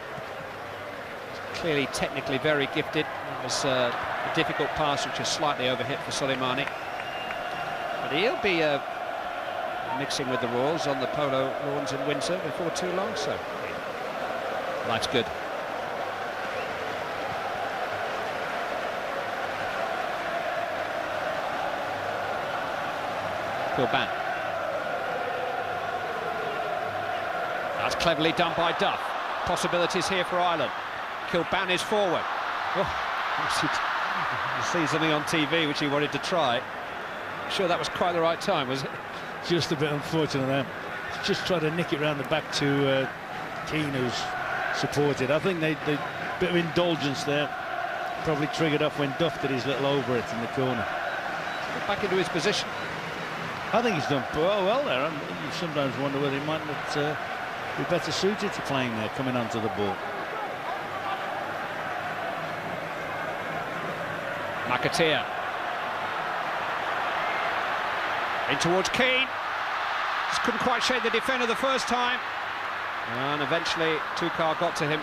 Clearly technically very gifted. It was a difficult pass which was slightly overhit for Soleimani. But he'll be mixing with the Royals on the polo lawns in Windsor before too long, so life's good. Kilban. That's cleverly done by Duff. Possibilities here for Ireland. Kilban is forward. Oh, you see something on TV which he wanted to try. I'm sure that was quite the right time, was it? Just a bit unfortunate there. Just tried to nick it round the back to Keane, who's supported. I think they bit of indulgence there. Probably triggered off when Duff did his little over it in the corner. Back into his position. I think he's done well there. You sometimes wonder whether he might not be better suited to playing there, coming onto the ball. McAteer. In towards Keane. Just couldn't quite shake the defender the first time. And eventually Tukar got to him.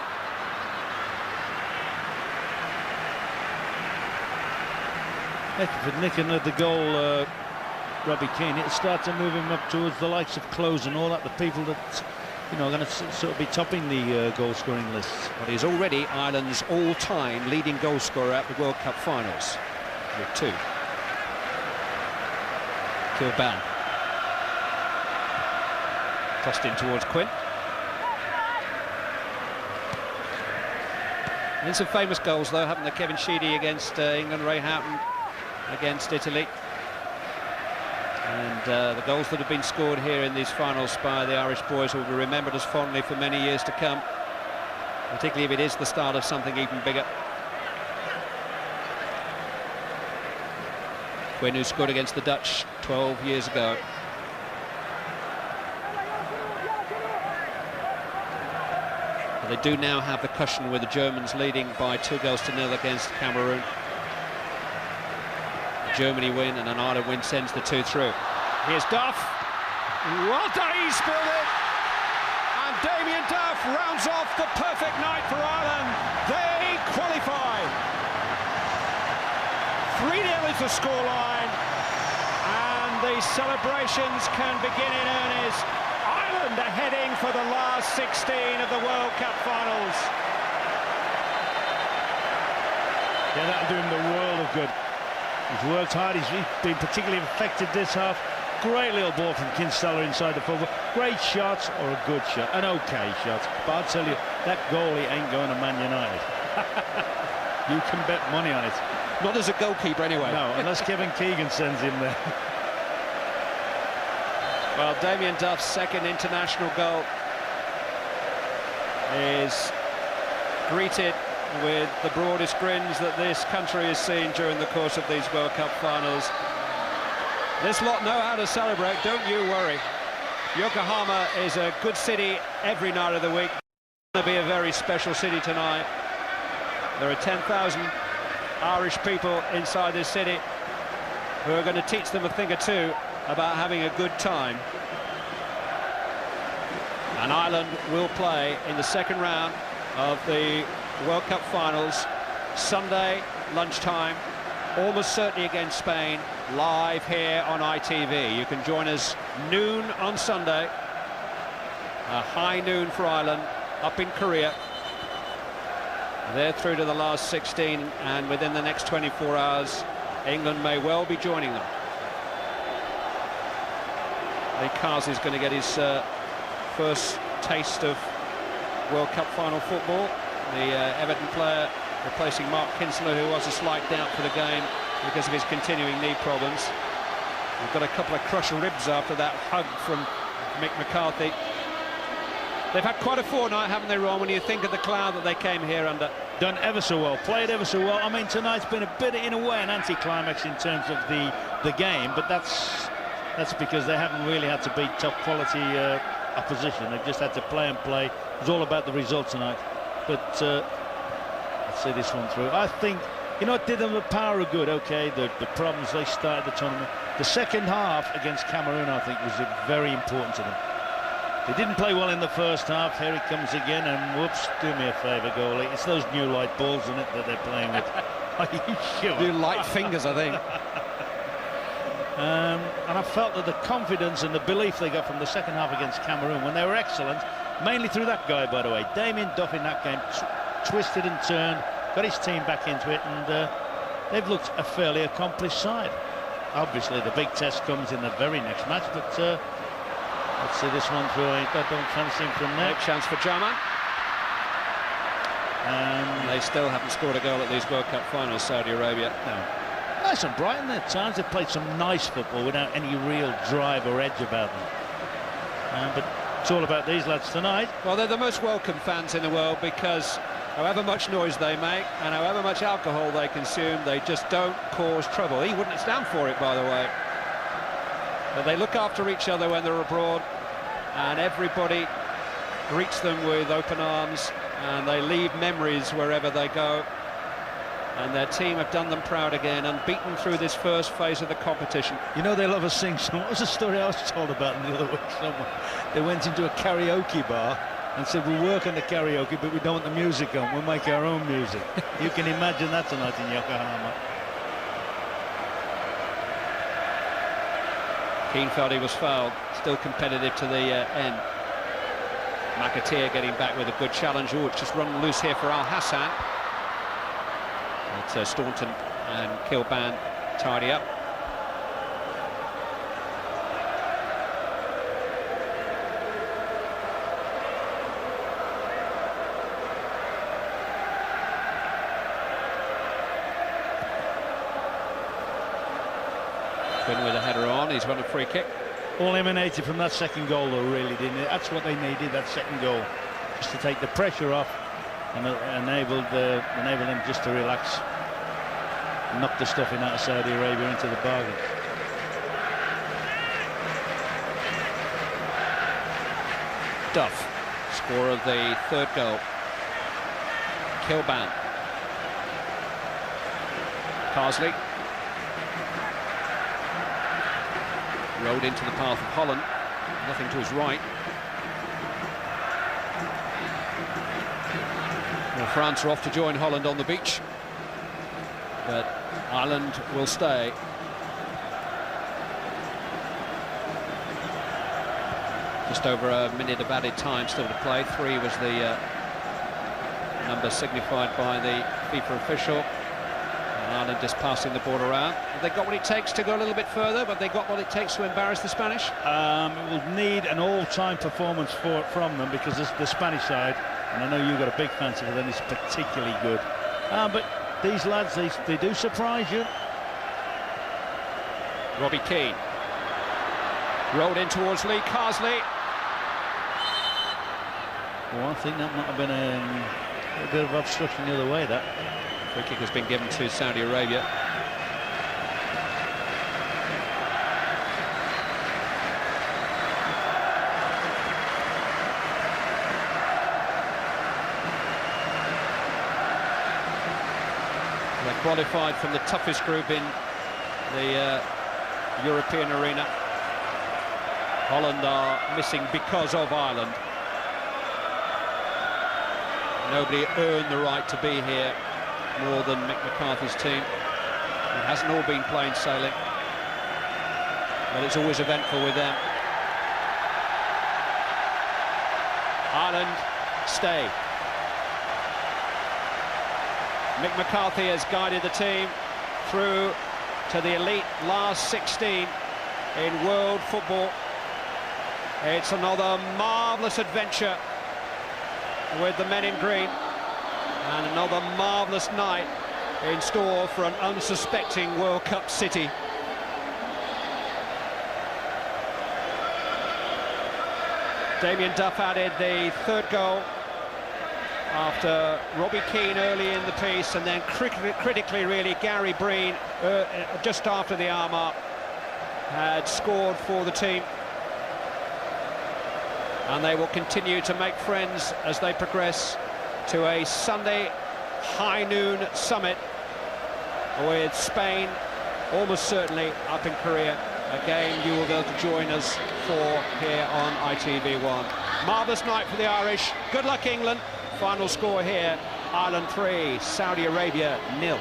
If Nick had the goal, Robbie Keane, it'll start to move him up towards the likes of Close and all that, the people that, you know, are going to sort of be topping the goal-scoring lists. Well, he's already Ireland's all-time leading goal-scorer at the World Cup finals, with 2. Kilban. Tossed in towards Quinn. And some famous goals, though, haven't they? Kevin Sheedy against England, Ray Houghton against Italy. And the goals that have been scored here in these finals by the Irish boys will be remembered as fondly for many years to come, particularly if it is the start of something even bigger. Quinn, who scored against the Dutch 12 years ago. But they do now have the cushion with the Germans leading by 2-0 against Cameroon. Germany win and an Ireland win sends the 2 through. Here's Duff. Well done, he scored it. And Damien Duff rounds off the perfect night for Ireland. They qualify. 3-0 is the scoreline. And the celebrations can begin in earnest. Ireland are heading for the last 16 of the World Cup finals. Yeah, that'll do him the world of good. He's worked hard, he's been particularly effective this half. Great little ball from Kinsteller inside the forward. Great shots, or a good shot, an okay shot. But I'll tell you, that goalie ain't going to Man United. You can bet money on it. Not as a goalkeeper, anyway. No, unless Kevin Keegan sends him there. Well, Damien Duff's second international goal is greeted with the broadest grins that this country has seen during the course of these World Cup finals. This lot know how to celebrate, don't you worry. Yokohama is a good city every night of the week. It's going to be a very special city tonight. There are 10,000 Irish people inside this city who are going to teach them a thing or two about having a good time. And Ireland will play in the second round of the World Cup finals Sunday lunchtime, almost certainly against Spain, live here on ITV. You can join us noon on Sunday, a high noon for Ireland up in Korea. They're through to the last 16, and within the next 24 hours England may well be joining them. Lee Carsley's going to get his first taste of World Cup final football. The Everton player replacing Mark Kinsler, who was a slight doubt for the game because of his continuing knee problems. We've got a couple of crushed ribs after that hug from Mick McCarthy. They've had quite a fortnight, haven't they, Ron, when you think of the cloud that they came here under? Done ever so well, played ever so well. I mean, tonight's been a bit, in a way, an anti-climax in terms of the game, but that's because they haven't really had to beat top quality opposition. They've just had to play and play. It was all about the result tonight. But let's see this one through. I think, you know, it did them a power of good. Okay, the problems they started the tournament. The second half against Cameroon, I think, was very important to them. They didn't play well in the first half. Here he comes again, and whoops, do me a favour, goalie. It's those new light balls in it that they're playing with. Are you sure? New light fingers, I think. And I felt that the confidence and the belief they got from the second half against Cameroon, when they were excellent, mainly through that guy, by the way, Damien Duff in that game, twisted and turned, got his team back into it, and they've looked a fairly accomplished side. Obviously, the big test comes in the very next match, but let's see this one through. I don't fancy him from there. No chance for German. They still haven't scored a goal at these World Cup finals, Saudi Arabia. No. Nice and bright in their times. They've played some nice football without any real drive or edge about them. But it's all about these lads tonight. Well, they're the most welcome fans in the world, because however much noise they make and however much alcohol they consume, they just don't cause trouble. He wouldn't stand for it, by the way. But they look after each other when they're abroad, and everybody greets them with open arms, and they leave memories wherever they go. And their team have done them proud again, unbeaten through this first phase of the competition. You know, they love a sing-song. What was the story I was told about them the other week somewhere? They went into a karaoke bar and said, we'll work on the karaoke, but we don't want the music on. We'll make our own music. You can imagine that tonight in Yokohama. Keane felt he was fouled, still competitive to the end. McAteer getting back with a good challenge. Oh, it's just run loose here for Al Hassan. But Staunton and Kilban tidy up. Quinn with a header on, he's won a free kick. All emanated from that second goal, though, really, didn't it? That's what they needed, that second goal, just to take the pressure off and enable them just to relax, knock the stuffing out of Saudi Arabia into the bargain. Duff, scorer of the third goal. Kilban. Carsley. Rode into the path of Holland. Nothing to his right. Well, France are off to join Holland on the beach, but Ireland will stay. Just over a minute of added time still to play. 3 was the number signified by the FIFA official. Ireland just passing the ball around. Have they got what it takes to go a little bit further, but they got what it takes to embarrass the Spanish? It will need an all-time performance from them, because it's the Spanish side, and I know you've got a big fancy for them, is particularly good. But these lads, they do surprise you. Robbie Keane. Rolled in towards Lee Carsley. Well, I think that might have been a bit of obstruction the other way, that. Free kick has been given to Saudi Arabia. qualified from the toughest group in the European arena. Holland are missing because of Ireland. Nobody earned the right to be here more than Mick McCarthy's team. It hasn't all been plain sailing, but it's always eventful with them. Ireland stay. Mick McCarthy has guided the team through to the elite last 16 in world football. It's another marvellous adventure with the men in green, and another marvellous night in store for an unsuspecting World Cup city. Damien Duff added the third goal after Robbie Keane early in the piece, and then critically really Gary Breen just after the hour mark had scored for the team. And they will continue to make friends as they progress to a Sunday high noon summit with Spain almost certainly up in Korea. A game you will be able to join us for here on ITV1. Marvellous night for the Irish. Good luck, England. Final score here, Ireland 3, Saudi Arabia 0.